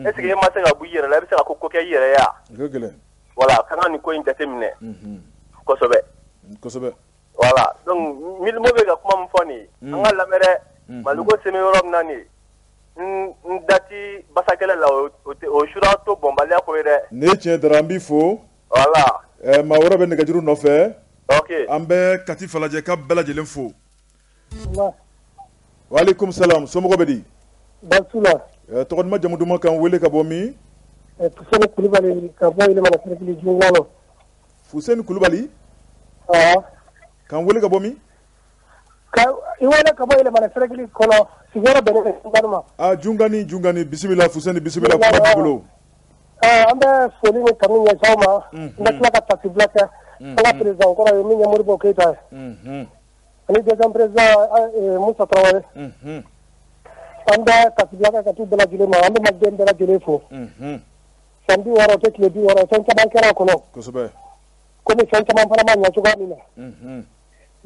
Est-ce que e ma se ka bɔ i yɛrɛ la i bɛ se ka ko kɛ i yɛrɛ ye wa? Voilà k'an ka nin ko in jateminɛ. Kosɛbɛ. Kosɛbɛ. Voilà donc Milimo bɛ ka kuma min fɔ nin ye an ka lamɛn dɛ. Mali ko se bɛ yɔrɔ min na nin ye n dati basakɛlɛ la o sura to bɔnbaliya ko ye dɛ. Nin ye tiɲɛ Dara an b'i fo. Voilà. Maa wɛrɛ bɛ nɛgɛjuru nɔfɛ. Ok. An bɛ Kati Falajɛ ka bɛɛ lajɛlen fo. Walekum salam somɔgɔ bɛ di? Basula. Tɔgɔ duman jamu duman k'an wele ka bɔ min? Fuseni Kulubali ka bɔ Yɛlɛmana Sɛrɛkili Jungano. Fuseni Kulubali? K'an wele ka bɔ min? I wele ka bɔ Yɛlɛmana Sɛrɛkili kɔnɔ sigiyɔrɔ bɛnnen bɛ Jungani ma. Jungani bisimila Fuseni bisimila kuma b'i bolo. An bɛ foli ni kanu ɲɛsin aw ma. N bɛ tila ka tasibila kɛ. An ka président kɔrɔ ye min ye Modibo Keyita ye. Ani deuxième président Musa Traoré. An bɛ tasibila kɛ ka t'u bɛɛ lajɛlen ma an bɛ maliden bɛɛ lajɛlen fo. San 60 o tɛ tile 60 fɛn caman kɛra a kɔnɔ. Kosɛbɛ. Komi fɛn caman fana ma ɲɛ cogoya min na.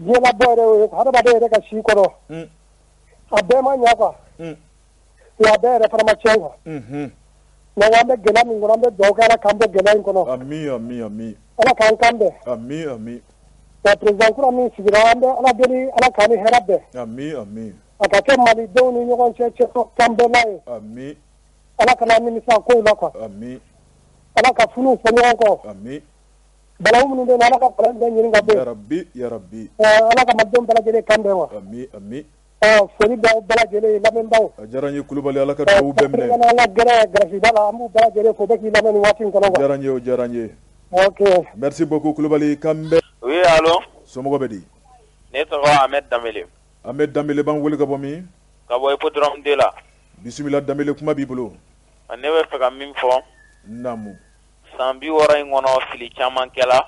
Diɲɛ labɔ yɛrɛ o ye hadamaden yɛrɛ ka si kɔnɔ. A bɛɛ ma ɲɛ quoi. Wa a bɛɛ yɛrɛ fana ma tiɲɛ quoi. Mais an bɛ gɛlɛya min kɔnɔ an bɛ dugawu kɛ Ala k'an bɔ gɛlɛya in kɔnɔ. Ami. Ala k'an kan bɛn. Ami. Wa président kura min sigira an bɛ Ala deli Ala k'an ni hɛrɛ bɛn. Ami. A ka kɛ malidenw ni ɲɔgɔn cɛ kan bɛɛla ye. Ami. Ala kana nimisa kow la quoi. Ami. Ala ka funu fɔ ɲɔgɔn kɔ. Ami. Balawu minnu bɛ yen Ala ka balawu bɛɛ ɲini ka bɔ yen. Ya Rabbi. Ala ka malidenw bɛɛ lajɛlen kan bɛn wa. Ami. Foli bɛ aw bɛɛ lajɛlen ye lamɛnbaaw. A diyara n ye Kulubali Ala ka dugawu bɛɛ minɛ. An ka gɛrɛ gɛrɛsida la an b'u bɛɛ lajɛlen fo bɛɛ k'i lamɛn nin waati in kɔnɔ quoi. O diyara n ye. Ok. Merci beaucoup Kulubali kan bɛɛ. Oui allo. Somɔgɔ bɛ di? Ne tɔgɔ Ahmed Danbele. Ahmed Danbele b'an wele ka bɔ min? Ka bɔ Hippodrome de la. Bisimila Danbele kuma b'i bolo. Ne bɛ fɛ ka min fɔ. Naamu. San 60 in kɔnɔ fili caman kɛla.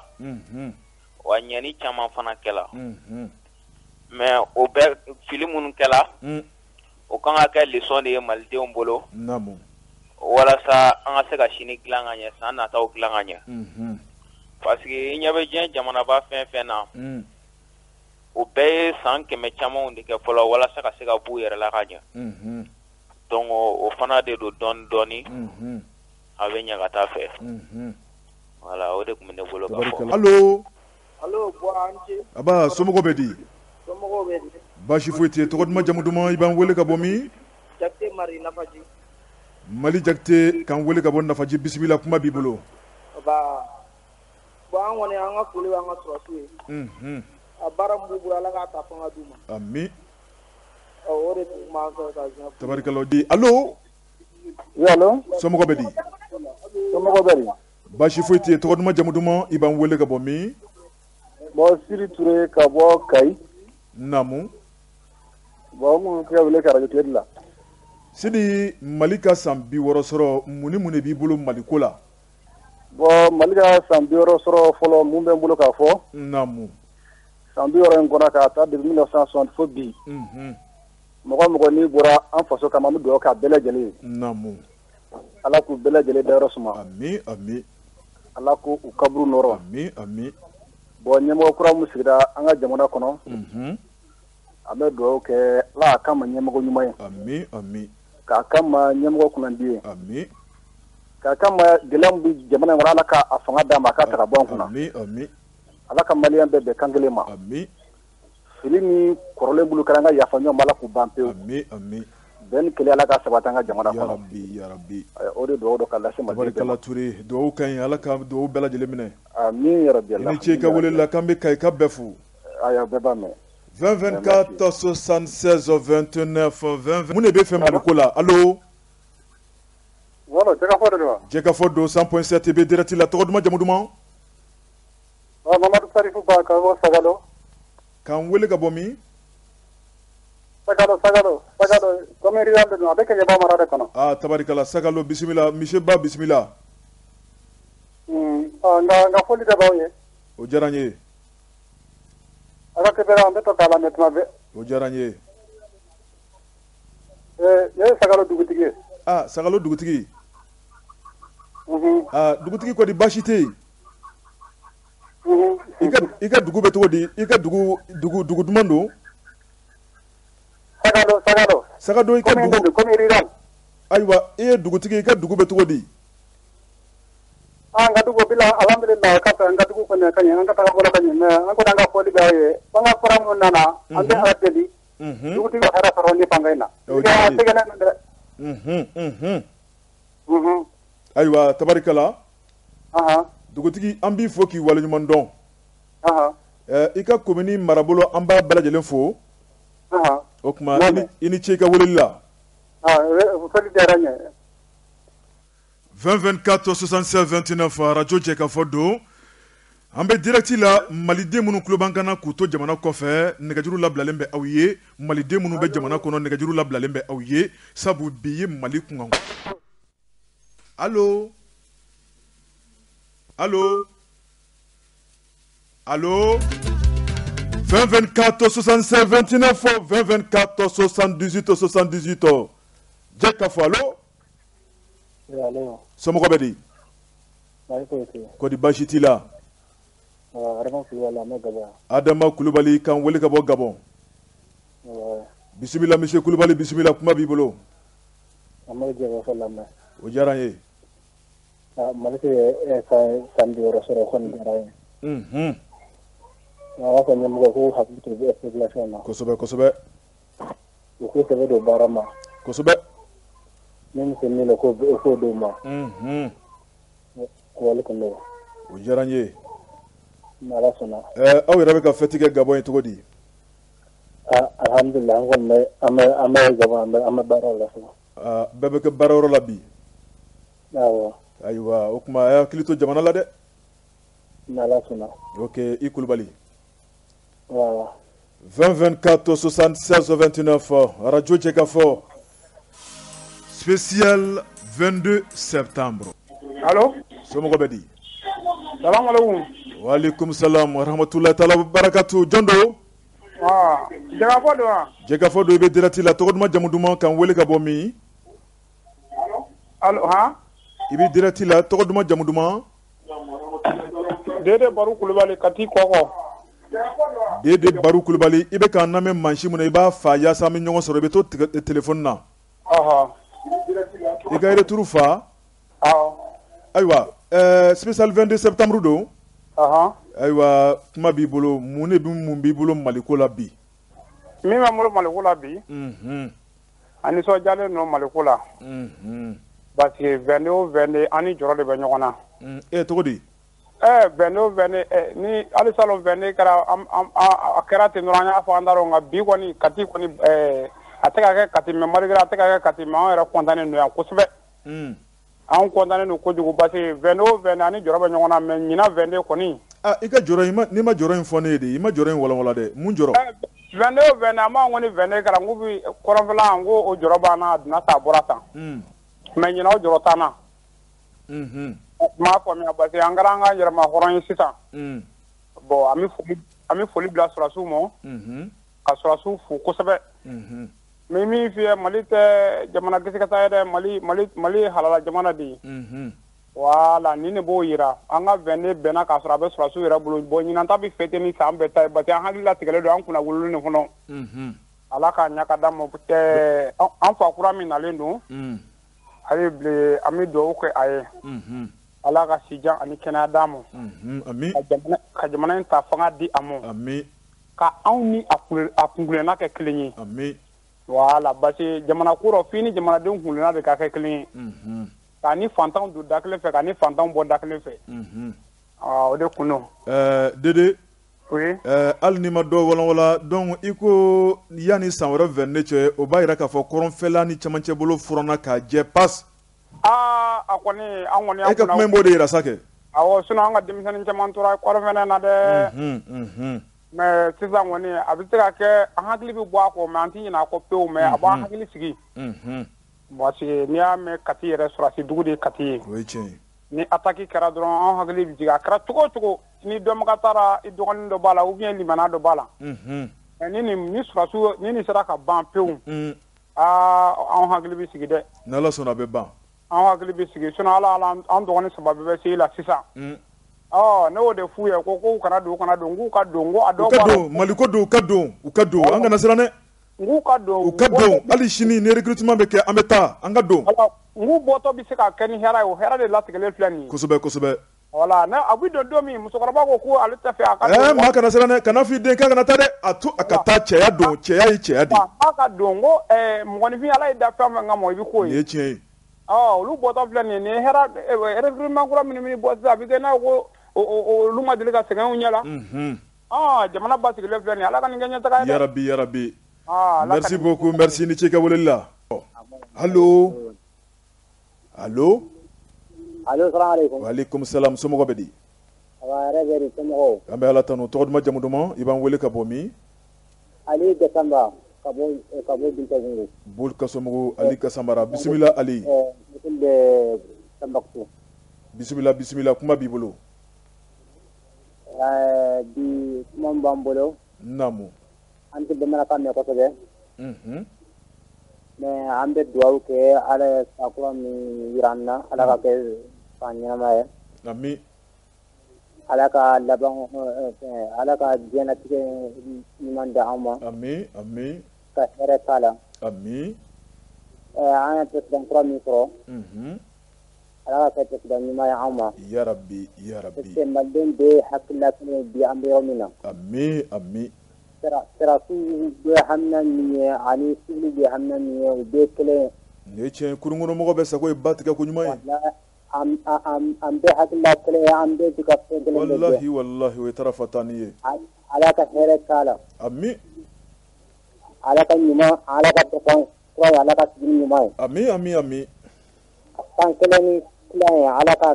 wa ɲɛni caman fana kɛla mais o bɛɛ fili minnu kɛla o kan ka kɛ leçon de ye malidenw bolo walasa an ka se ka sini dilan ka ɲɛ san nataw dilan ka ɲɛ parce que i ɲɛ bɛ diɲɛ jamanaba fɛn fɛn na o bɛɛ ye san 100 camanw de kɛ fɔlɔ walasa ka se ka b'u yɛrɛ la ka ɲɛ donc o fana de don dɔɔni dɔɔni a bɛ ɲɛ ka taa fɛ voilà o de tun bɛ ne bolo ka fɔ. Allo Boranci aba somɔgɔw bɛ di somɔgɔw bɛ di baasi foyi tɛ tɔgɔ duman jamu duman i b'an wele ka bɔ min Jakite Mari Nafaji Mali Jakite k'an wele ka bɔ Nafaji bisimila kuma b'i bolo aba bon an kɔni an ka foli b'an ka sɔrɔsiw ye a baara min b'u bolo Ala k'a ta fanga d'u ma ami o de tun b'an fɛ ka ɲɛfɔ tabarikalaw di allo oui allo somɔgɔw bɛ di somɔgɔw bɛ di baasi foyi tɛ tɔgɔ duman jamu duman i b'an wele ka bɔ min bon Siri Ture ka bɔ Kayi naamu bon mun kɛ wele ka radio tele la Sidi Mali ka san 60 sɔrɔ mun ni mun de b'i bolo Mali ko la bon Mali ka san 60 sɔrɔ fɔlɔ mun bɛ n bolo k'a fɔ naamu san 60 in kɔnɔ k'a ta depuis 1960 fo bi mɔgɔ mɔgɔ n'i bɔra an faso kama an bɛ dugawu k'a bɛɛ lajɛlen ye naamu Ala k'u bɛɛ lajɛlen dayɔrɔ suma ami ami Ala k'u kaburu nɔrɔ ami ami bon ɲɛmɔgɔ kura min sigira an ka jamana kɔnɔ an bɛ dugawu kɛ Ala k'a ma ɲɛmɔgɔ ɲuman ye ami ami k'a kama ɲɛmɔgɔ kunnandi ye ami k'a kama gɛlɛya min bɛ jamana in kɔnɔ Ala k'a fanga d'a ma a k'a ta ka bɔ an kunna ami ami Ala ka maliyɛn bɛɛ bɛn kan kelen ma ami fili ni kɔrɔlen bulu kɛra an ka yafa ɲɔgɔn ma Ala k'u ban pewu ami ami bɛn ni kelen Ala ka sabati an ka jamana ya kɔnɔ rabbi ya rabbi o de dugawu dɔ ka lase Mali bɛɛ ma tabarikala Ture dugawu ka ɲi Ala ka dugawu bɛɛ lajɛlen minɛ amin ya rabbi i ni ce i ka wele la k'an bɛ Kayi ka bɛɛ fo aya bɛɛ b'a mɛn 20 24 76 29 20 mun de bɛ fɛ Mali ko la allo wala Jɛkafɔ de don wa Jɛkafɔ don 100.7 bɛ direct la tɔgɔ duman jamu duman Mamadu Sarifu Ba ka bɔ Sagalo k'an wele ka bɔ min Sagalo commune rurale de don a bɛ Kɛɲɛba mara de kɔnɔ tabarikala Sagalo bisimila monsieur Ba bisimila nka foli de b'aw ye o diyara n ye a ka kɛbɛrɛ an bɛ to k'a lamɛn tuma bɛɛ o diyara n ye ne ye Sagalo dugutigi ye Sagalo dugutigi dugutigi kɔni baasi tɛ yen i ka dugu bɛ cogo di i ka dugu duman don Sagalo i ka dugu ayiwa i ye dugutigi i ka dugu bɛ cogo di an ka dugu bila alhamdulillah ka fɛ an ka dugu kɔni ka ɲɛ an ka taga bɔra ka ɲɛ mais an kɔni an ka fɔli b'aw ye an ka fɔra minnu nana an bɛ ala deli dugutigi ka hɛrɛ sɔrɔ ni fanga in na a sɛgɛnnen don dɛ ayiwa tabarikala dugutigi an b'i fo k'i waleɲuman dɔn i ka komini marabolo an b'a bɛɛ lajɛlen fo o tuma i ni ce i ka weleli la foli diyara n ye 20 24 76 29 radio Jɛkafɔ don an bɛ direct la maliden minnu tulo b'an kana k'u to jamana kɔfɛ nɛgɛjuru labilalen bɛ aw ye maliden minnu bɛ jamana kɔnɔ nɛgɛjuru labilalen bɛ aw ye sabu bi ye Mali kunkan allo allo allo 20 24 76 29 20 24 78 78 Jɛkafɔ allo somɔgɔw bɛ di kɔdi baasi t'i la Adama Kulubali k'an wele ka bɔ Gabon bisimila monsieur Kulubali bisimila kuma b'i bolo o diyara n ye Mali tɛ san 60 sɔrɔ kɔni diyara n ye an b'a fɔ ɲɛmɔgɔ k'u hakili to population na kosɛbɛ u k'u sɛbɛ don baara ma kosɛbɛ min se min na k'o d'u ma wale kɔni don o diyara n ye n'Ala sɔnna aw yɛrɛ bɛ ka fête kɛ Gabon ye cogo di alhamdulillah an kɔni an bɛ Gabon an bɛ baara la fɔlɔ bɛɛ bɛ kɛ baarayɔrɔ la bi awɔ ayiwa o tuma a y'a hakili to jamana la dɛ n'Ala sɔnna ok i Kulubali voilà 20 24 76 29 radio Jɛkafɔ spécial 22 septembre allo somɔgɔw bɛ di salamu alaikum Wa alaikum salam wa rahmatullahi ta'ala wa barakatuh. Jondo. Jagafo do wa? Jagafo do ibe dirati la tɔgɔ duman jamu duman kan wele ka bɔ min? Allo ha? Ibe dirati la tɔgɔ duman jamu duman? Dede Baru Kulubali kati kɔkɔ. Dede Baru Kulubali ibe kan lamɛn mansi mun na i b'a fa yaasa an bɛ ɲɔgɔn sɔrɔ i bɛ to téléphone na. I ka retour fa? Ayiwa spécial 22 septembre don. Ayiwa kuma b'i bolo mun b'i bolo Maliko la bi? Min bɛ n bolo Maliko la bi? A nisɔndiyalen don Maliko la. Parce que 22 o 22 an ni jɔrɔ de bɛ ɲɔgɔn na. Cogo di? 22 o 22 ni hali salon 22 kɛra a kɛra ten dɔrɔn an y'a fɔ an da dɔn nka bi kɔni kati kɔni a tɛ ka kɛ kati mais malgré a tɛ ka kɛ kati mais an yɛrɛ content don yan kosɛbɛ. An content don kojugu parce que 22 o 22 an ni jɔrɔ bɛ ɲɔgɔn na mais ɲina 22 kɔni. I ka jɔrɔ n'i ma jɔrɔ in fɔ ne ye de i ma jɔrɔ in walawala dɛ mun jɔrɔ? 22 o 22 an b'a fɔ ni 22 kɛra n ko bi kɔrɔnfɛla n ko o jɔrɔ b'an na a donna tan a bɔra tan. Mais ɲina o jɔrɔ t'an na. M'a faamuya parce que an kɛra an ka yɛrɛma hɔrɔn ye sisan. Bon an bɛ foli bila sɔrɔsiw ma. Ka sɔrɔsiw fo kosɛbɛ. Mais min f'i ye Mali tɛ jamana gɛsɛgɛsa ye dɛ Mali ye halala jamana de ye. Voilà ni ne b'o yira an ka 22 bɛnna k'a sɔrɔ a bɛ sɔrɔsiw yɛrɛ bolo bon ɲinan ta bɛ fêter ni san bɛɛ ta ye parce que an hakili latigɛlen don an kunna wololen de kɔnɔ. Ala k'a ɲɛ ka d'an ma an fa kura min nalen don. Hali bi an bɛ dugawu kɛ a ye. Ala ka sijan ani kɛnɛya d'an ma. Ka jamana in ta fanga di a ma. Ka anw ni a kungilenna kɛ kelen ye. Voilà parce que jamana ko rɔ f'i ni jamanadenw kungilenna de ka kɛ kelen ye. K'a ni fantanw don da kelen fɛ k'a ni fantanw bɔ da kelen fɛ. O de kun don. Dede. Oui. Hali n'i ma dɔ walawala donc i ko yanni san wɛrɛ 22 cɛ o b'a yira k'a fɔ kɔrɔnfɛla ni cɛmancɛ bolo furanna k'a jɛ pas. A kɔni an kɔni. E ka kuma in b'o de yira sa kɛ. Awɔ sinon an ka denmisɛnnin caman tora kɔrɔnfɛla na dɛ. Mais sisan kɔni a bɛ se ka kɛ an hakili bɛ bɔ a kɔ mais an tɛ ɲinɛ a kɔ pewu mais a b'an hakili sigi. Parce que n'i y'a mɛn Kati yɛrɛ sɔrɔsi dugu de ye Kati ye. O ye tiɲɛ ye. Ni attaque kɛra dɔrɔn an hakili bɛ jigin a kɛra cogo o cogo ni dɔnbaga taara i dɔgɔnin dɔ b'a la ou bien limana dɔ b'a la. Mais ni sɔrɔsiw ni nin sera ka ban pewu. An hakili bɛ sigi dɛ. N'Ala sɔnna a bɛ ban. An hakili bɛ sigi sinon ala an dɔgɔnin 3 bɛɛ bɛ se la sisan. Ne y'o de f'u ye ko k'u kana don k'u ka don ko a dɔw b'a la. Maliko don u ka don an kana siran dɛ. U ka don hali sini ni recrutement bɛ kɛ an bɛ taa an ka don. Ngu bɔtɔ bɛ se ka kɛ ni hɛrɛ ye o hɛrɛ de latigɛlen filɛ nin ye. Kosɛbɛ. Voilà a bɛ don min musokɔrɔba ko ko ale tɛ fɛ a ka don. Maa kana siran dɛ kana f'i den k'a kana taa dɛ a to a ka taa cɛya don cɛya ye cɛya de. A ka don ko mɔgɔninfin ala ye da fɛn fɛn ka mɔ i bɛ k'o ye. Nin ye tiɲɛ ye. Olu bɔtɔ filɛ nin ye nin ye hɛrɛ recrutement kura minnu bɔ sisan a bɛ kɛ n'a ko olu ma deli ka sɛgɛn u ɲɛ la. Jamana basigilen filɛ nin ye ala ka nin kɛ ɲɛtaga ye. Yarabi. Merci beaucoup merci ni ce ka weleli la. Allo. Allo, salam alaikum. Wa alaikum salam somɔgɔ bɛ di? Yɛrɛ bɛ di somɔgɔw? An bɛ Ala tanu tɔgɔ duman jamu duman i b'an wele ka bɔ min? Ali Gasamba ka bɔ Bintagungu. Bul Kasɔmɔgɔw Ali Kasambara bisimila Ali. Mutum bɛ Tambaktu. Bisimila kuma b'i bolo. Bi kuma b'an bolo. Naamu. An tɛ bamanankan mɛn kosɛbɛ. Mais an bɛ dugawu kɛ ala ye sakura min jira an na ala ka kɛ fan ɲɛnama ye. Ami. Ala ka laban ala ka diɲɛlatigɛ ɲuman di an ma. Ami. Ka hɛrɛ k'a la. Ami. An ye président kura min sɔrɔ. Ala ka kɛ président ɲuman ye an ma. Yarabi. Parce que maliden bɛɛ hakilila kelen bi an bɛ yɔrɔ min na. Ami. Sirasiw bɛ hamina min ye ani sivili bɛ hamina min ye o bɛɛ kelen ye. Nin ye tiɲɛ kurukɔnɔmɔgɔ bɛ sago ye ba tigɛ ko ɲuman ye. An bɛɛ hakilila kelen ye an bɛɛ bɛ ka fɛn kelen de kɛ. Walahi o ye tarafatani ye. Ala ka hɛrɛ k'a la. Ami. Ala ka ɲuman ala ka kɛ kura ye ala ka sigi ɲuman ye. Ami. Kan kelen ni filan ye ala ka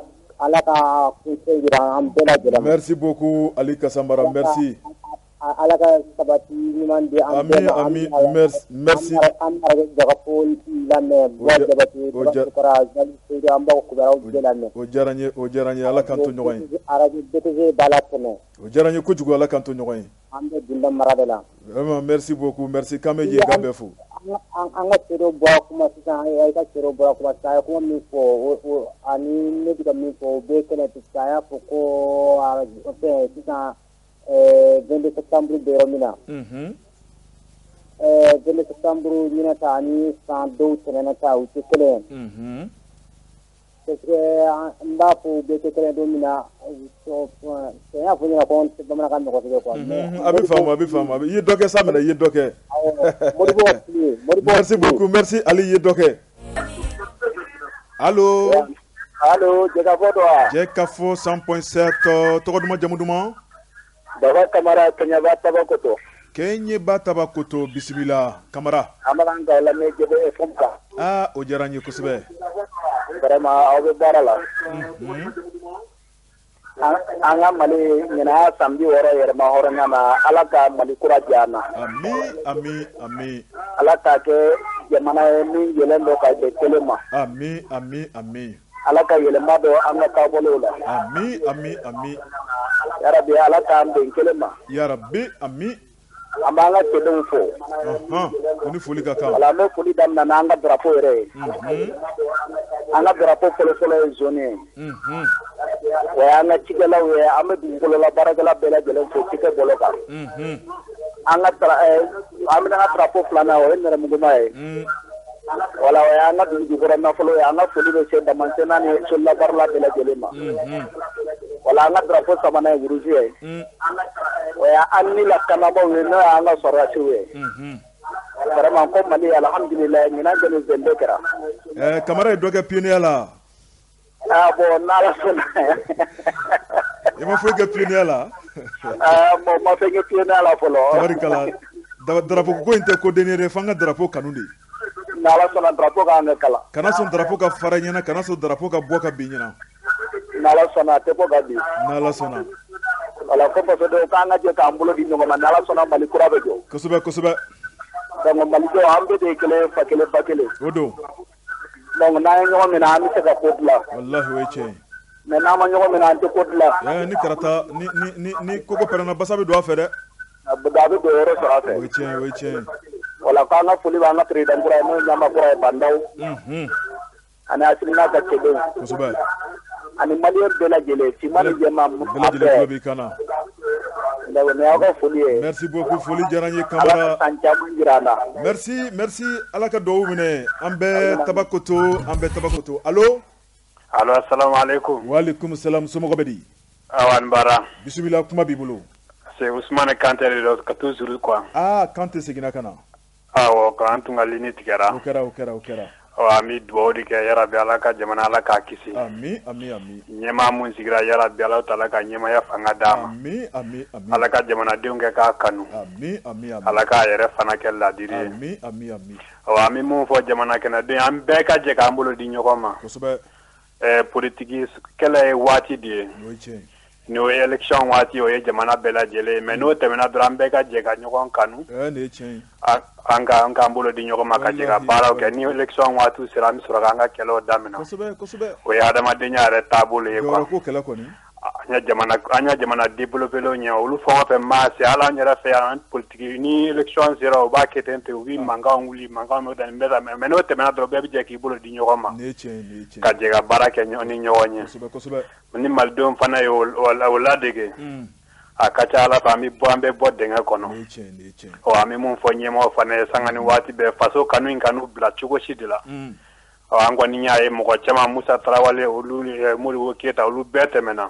kun fɛn jira an bɛɛ lajɛlen. Merci beaucoup Ali Kasambara merci. ala ka sabati ɲuman di an bɛɛ ma. Ami, merci. An mara jagafo lamɛn bɔ jabati kɔrɔ an b'aw kibaruyaw bɛɛ lamɛn. O diyara n ye Ala k'an to ɲɔgɔn ye. Radio BTV b'a la tɛmɛ. O diyara n ye kojugu, Ala k'an to ɲɔgɔn ye. An bɛ Dunda mara de la. Vraiment merci beaucoup, merci k'an bɛ je k'an bɛ fo. An ka cɛro bɔra kuma sisan, a ka cɛro bɔra kuma sisan, a ye kuma min fɔ ani ne bɛ ka min fɔ o bɛɛ kɛnɛ sisan, a y'a fɔ ko sisan 22 septembre bɛ yɔrɔ min na. 22 septembre ɲinɛ ta ani san dɔw tɛmɛna ta u tɛ kelen ye. Parce que n b'a fɔ u bɛɛ tɛ kelen don min na, n y'a fɔ ɲɛna ko n tɛ bamanankan mɔgɔ tigɛ quoi. A bɛ faamu, i ye dɔ kɛ sa minɛ, i ye dɔ kɛ. Merci beaucoup, merci Ali, i ye dɔ kɛ. Allo, Jɛkafɔ don wa? Jɛkafɔ 100.7, tɔgɔ duman, jamu duman? Baba Kamara, Keɲaba Tabakoto. Keɲeba Tabakoto, bisimila, Kamara. An bɛ k'an ka lamɛn JB FM kan. O diyara n ye kosɛbɛ. Vraiment aw bɛ baara la. An ka Mali ɲinɛ san 60 yɛrɛma hɔrɔnya na, Ala ka Mali kura diya an na. Ami. Ala k'a kɛ jamana ye min yɛlɛn don ka bɛn kelen ma. Ami. Ala ka yɛlɛma don an ka taabolow la. Ami. Yarabi Ala k'an bɛn kelen ma. Yarabi, ami. An b'an ka cɛdenw fo. O ni foli ka kan. Wala, an bɛ foli daminɛ n'an ka drapeau yɛrɛ ye. An ka drapeau fɔlɔ ye jaune ye. O y'an ka cikɛlaw ye, an bɛ dugukolola baarakɛla bɛɛ lajɛlen fo cikɛ bolo kan. An bɛna ka drapeau filanan o ye nɛrɛmuguma ye. Wala, o y'an ka dugukɔrɔ nafolo ye, an ka foli bɛ se Damansena ni Solilabaara bɛɛ lajɛlen ma. Wala, an ka drapeau sabanan ye rouge ye. O y'an ni lakanabaw ye, n'o y'an ka sɔrɔdasiw ye. Vraiment ko Mali alhamdulilayi ɲinan jɛni 22 kɛra. Kamara ye dɔ kɛ pionnier la? Bon, n'Ala sɔnna. I ma foyi kɛ pionnier la? Bon, ma fɛn kɛ pionnier la fɔlɔ. Tabarikala, drapeau ko in tɛ ko denni ye, f'an ka drapeau kanu de. N'Ala sɔnna drapeau k'an kɛ kala. Kana sɔn drapeau ka fara ɲɛna, kana sɔn drapeau ka bɔ ka bin ɲɛna. N'Ala sɔnna a tɛ bɔ ka bin. N'Ala sɔnna. Wala, ko parce que k'an ka jɛ k'an bolo di ɲɔgɔn ma, n'Ala sɔnna Mali kura bɛ jɔ. Kosɛbɛ. Donc Malidenw an bɛɛ de ye kelen fa kelen ba kelen. O don. Donc n'an ye ɲɔgɔn minɛ an bɛ se ka ko dilan. Walahi o ye tiɲɛ ye. Mais n'an ma ɲɔgɔn minɛ an tɛ ko dilan. Ni karata ni koko pɛrɛnna basa bɛ don a fɛ dɛ. A bɛ don yɔrɔ sɔrɔ a fɛ. O ye tiɲɛ ye. Wala, k'an ka foli b'an ka président kura ye n'o ye Ɲama kura ye Bandaw. Ani Asimina ka cɛdenw. Kosɛbɛ. Ani Maliyɛn bɛɛ lajɛlen finman ni jɛman a bɛɛ lajɛlen tulo b'i kan na. Merci beaucoup, foli diyara n ye Kamara. Merci, Ala ka dugawu minɛ. An bɛ Tabakoto. Allo, assalamu alaikum. Wa alaikum salam, somɔgɔ bɛ di? Awan bara. Bisimila, kuma b'i bolo. C'est Ousmane Kanté de ka toujours quoi. Kanté seginna ka na. Awɔ, ko an tun ka ligne tigɛra. O kɛra. An bɛ dugawu de kɛ yarabi Ala ka jamana Ala k'a kisi. Ami. Ɲɛmaa mun sigira yarabi Ala ta'ala ka ɲɛmaya fanga d'a ma. Ami. Ala ka jamanadenw kɛ k'a kanu. Ami. Ala k'a yɛrɛ fana kɛ ladiri ye. Ami. An bɛ mun fɔ jamana kɛnɛden an bɛɛ ka jɛ k'an bolo di ɲɔgɔn ma. Kosɛbɛ. Politiki kɛlɛ ye waati de ye. O ye tiɲɛ. N'o ye élection waati o ye jamana bɛɛ lajɛlen mais n'o tɛmɛna dɔrɔn an bɛɛ ka jɛ ka ɲɔgɔn kanu. Nin ye tiɲɛ ye. An k'an bolo di ɲɔgɔn ma ka jɛ ka baaraw kɛ ni élection waati sera an bɛ sɔrɔ k'an ka kɛlɛw daminɛ. Kosɛbɛ. O ye adamadenya yɛrɛ taabolo ye quoi. Ko kɛlɛ kɔni. An ya jamana développé ɲɛ olu fɛn o fɛn maa se hali an yɛrɛ fɛ yan politique ni élection sera u b'a kɛ ten u bɛ mankanw wuli mankanw bɛ nin bɛ mais n'o tɛmɛna dɔrɔn bɛɛ bɛ jɛ k'i bolo di ɲɔgɔn ma. Nin ye tiɲɛ ye. Ka jɛ ka baara kɛ ni ɲɔgɔn ye. Kosɛbɛ. Ni malidenw fana ye o ladege. A ka ca Ala fɛ an bɛ bɔ dingɛ kɔnɔ. Nin ye tiɲɛ. An bɛ mun fɔ ɲɛmɔgɔw fana ye sanga ni waati bɛɛ faso kanu in kan'u bila cogo si de la. An kɔni y'a ye mɔgɔ caman Musa Tarawele olu Modibo Keyita olu bɛɛ tɛmɛna.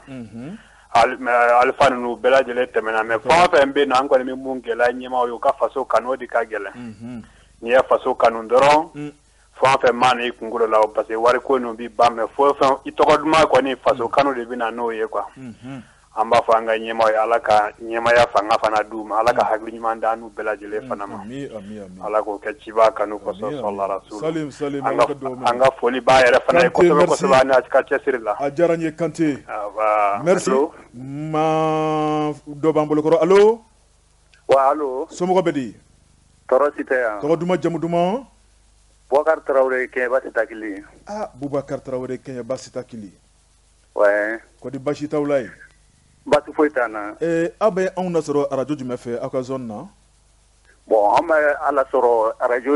Alifa ninnu bɛɛ lajɛlen tɛmɛna mais fɛn o fɛn bɛ yen nɔ an kɔni bɛ mun gɛlɛya ɲɛmaaw ye u ka faso kanu o de ka gɛlɛn. N'i ye faso kanu dɔrɔn fɛn o fɛn mana i kunkolo la parce que wariko ninnu b'i ban mais fɛn o fɛn i tɔgɔ duman kɔni faso kanu de bɛ na n'o ye quoi. An b'a fɔ an ka ɲɛmaaw ye Ala ka ɲɛmaya fanga fana d'u ma Ala ka hakili ɲuman d'a n'u bɛɛ lajɛlen fana ma. Ala k'o kɛ ciba kanu kosɔn sɔlala rasul. An ka foli b'a yɛrɛ fana ye kosɛbɛ ani a ka cɛsiri la. A diyara n ye Kanté. Merci. Ma dɔ b'an bolo kɔrɔ. Allo. Wa allo. Somɔgɔ bɛ di? Tɔɔrɔ si tɛ yan. Tɔgɔ duman jamu duman? Bubakar Traoré Kɛɲɛ Basi Takili. Ah, Bubakar Traoré Kɛɲɛ Basi Takili. Ouais. Kɔdi basi t'aw la ye? Basi foyi t'an na. Aw bɛ anw lasɔrɔ arajo jumɛn fɛ aw ka zone na? Bon, an bɛ ala sɔrɔ arajo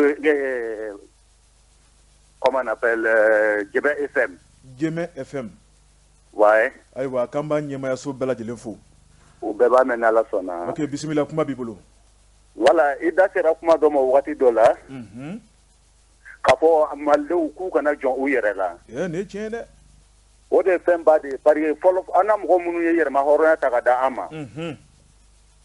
comment on appelle Jɛmɛ FM. Jɛmɛ FM. Ouais. Ayiwa k'an b'a ɲɛmaayaso bɛɛ lajɛlen fo. U bɛɛ b'a mɛn n'ala sɔnna. Ok, bisimila kuma b'i bolo. Voilà, i da sera kuma dɔ ma waati dɔ la. K'a fɔ malidenw k'u kana jɔn u yɛrɛ la. Nin ye tiɲɛ dɛ. O de ye fɛnba de ye parce que fɔlɔ an na mɔgɔ minnu ye yɛrɛma hɔrɔnya ta ka da an ma. I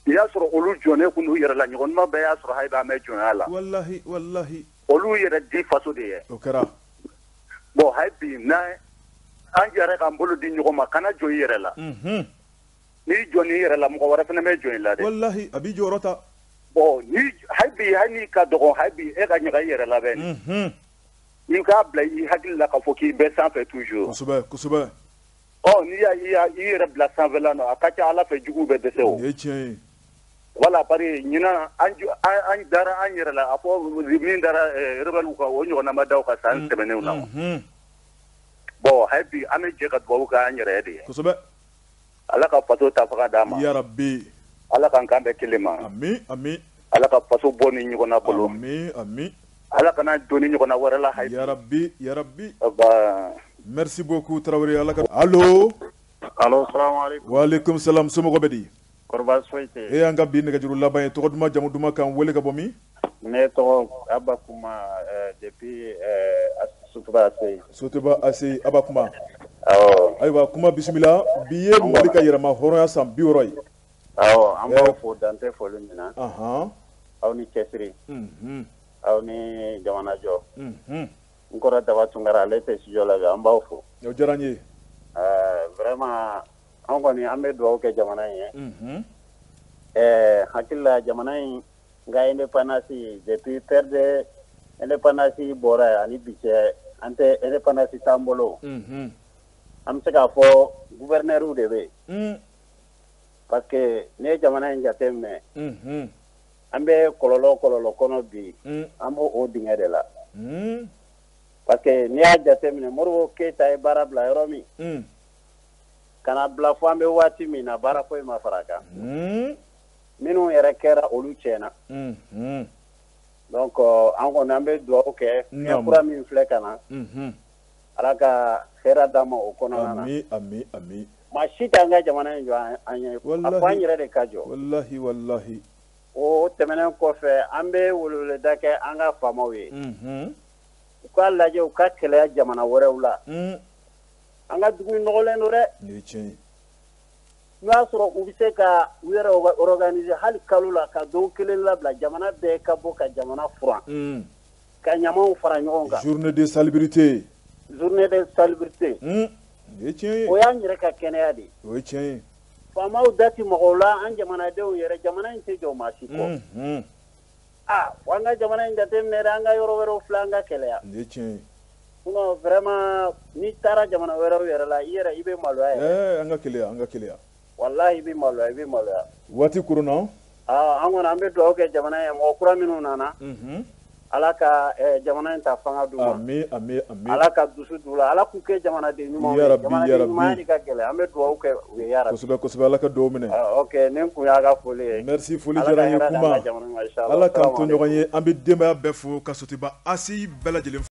y'a sɔrɔ olu jɔnnen kun d'u yɛrɛ la ɲɔgɔn ɲuman bɛɛ y'a sɔrɔ hali b'an mɛn jɔnya la. Walahi walahi. Olu yɛrɛ di faso de ye. O kɛra. Bon hali bi n'an an yɛrɛ k'an bolo di ɲɔgɔn ma kana jɔ i yɛrɛ la. N'i jɔ n'i yɛrɛ la mɔgɔ wɛrɛ fana bɛ jɔ i la dɛ. Walahi a b'i jɔyɔrɔ ta. Bon hali n'i ka dɔgɔ hali bi e ka ɲaga i yɛrɛ la bɛ. I k'a bila i hakili la k'a fɔ k'i bɛ sanfɛ toujours. Kosɛbɛ kosɛbɛ. N'i y'a i yɛrɛ bila sanfɛla nɔ a ka ca ala fɛ juguw bɛ dɛsɛ o. Nin ye tiɲɛ ye. Voilà bari ɲinan an dara an yɛrɛ la a fɔ min dara rebelles kan o ɲɔgɔnna ma da o kan san tɛmɛnenw na. Bon hali bi an bɛ jɛ ka dugawu kɛ an yɛrɛ de ye. Kosɛbɛ. Ala ka faso ta faga d'a ma. Yarabi. Ala k'an kan bɛɛ kelen ma. Ami ami. Ala ka faso bɔ ni ɲɔgɔnna bolo. Ami ami. Ala kana don ni ɲɔgɔnna wɛrɛ la hali. Yarabi yarabi. Merci beaucoup Traoré. Ala ka. Allo. Allo salaamaaleykum. Waaleykum salaam somɔgɔ bɛ di? Kɔrɔ baasi foyi tɛ. An ka bi nɛgɛjuru laban ye tɔgɔ duman jamu duman k'an wele ka bɔ min? Ne tɔgɔ Abakuma depuis Sotoba ACI. Sotoba ACI Abakuma. Awɔ. Ayiwa kuma bisimila bi ye Mali ka yɛrɛma hɔrɔnya san 60 ye. Awɔ an b'aw fo dantɛ foli min na. Aw ni cɛsiri. Aw ni jamanajɔ. N kɔrɔ Daba Tunkara ale tɛ studio la bi an b'aw fo. O diyara n ye. Vraiment an kɔni an bɛ dugawu kɛ jamana in ye. Hakili la jamana in nka indépendance depuis perte de indépendance bɔra yan ani bi cɛ an tɛ indépendance t'an bolo. An bɛ se k'a fɔ gouverneur de bɛ yen. Parce que n'i ye jamana in jateminɛ. An bɛ kɔlɔlɔ kɔnɔ bi an b'o o dingɛ de la. Parce que n'i y'a jateminɛ Modibo Keyita ye baara bila yɔrɔ min. Kana bila fɔ an bɛ waati min na baara foyi ma fara a kan. Minnu yɛrɛ kɛra olu tiɲɛna. Donc an kɔni an bɛ dugawu kɛ fɛn kura min filɛ ka na. Ala ka hɛrɛ d'an ma o kɔnɔna na. Ami ami ami. Maa si t'an ka jamana in jɔ an ye. A fɔ an yɛrɛ de ka jɔ. Walahi walahi. O tɛmɛnen kɔfɛ an bɛ weleweleda kɛ an ka faamaw ye. U k'a lajɛ u ka kɛlɛya jamana wɛrɛw la. An ka dugu nɔgɔlen don dɛ. Nin ye tiɲɛ ye. N'o y'a sɔrɔ u bɛ se ka u yɛrɛ organiser hali kalo la ka don kelen labila jamana bɛɛ ka bɔ ka jamana furan. Ka ɲamaw fara ɲɔgɔn kan. Journée de salubrité. Journée de salubrité. Nin ye tiɲɛ ye. O y'an yɛrɛ ka kɛnɛya de ye. O ye tiɲɛ ye. Faamaw da ti mɔgɔw la an jamanadenw yɛrɛ jamana in tɛ jɔ maa si kɔ. Fo an ka jamana in jateminɛ dɛ an ka yɔrɔ wɛrɛw filɛ an ka kɛlɛya. Nin ye tiɲɛ ye. Sinon vraiment n'i taara jamana wɛrɛw yɛrɛ la i bɛ maloya yɛrɛ. An ka keleya an ka keleya. Wallahi i bɛ maloya. Waati koronna. An kɔni an bɛ dugawu kɛ jamana ye mɔgɔ kura minnu nana. Ala ka jamana in ta fanga d'u ma. Ami ami ami. Ala ka dusu d'u la. Ala k'u kɛ jamanaden ɲumanw ye. Jamanaden ɲuman de ka gɛlɛn. An bɛ dugawu kɛ u ye yarabi. Kosɛbɛ kosɛbɛ Ala ka dugawu minɛ. Ok nin kun y'a ka foli ye. Merci foli diyara n ye kuma. Ala k'an to ɲɔgɔn ye an bɛ denbaya bɛɛ fo ka Sotiba ACI bɛɛ lajɛlen fo.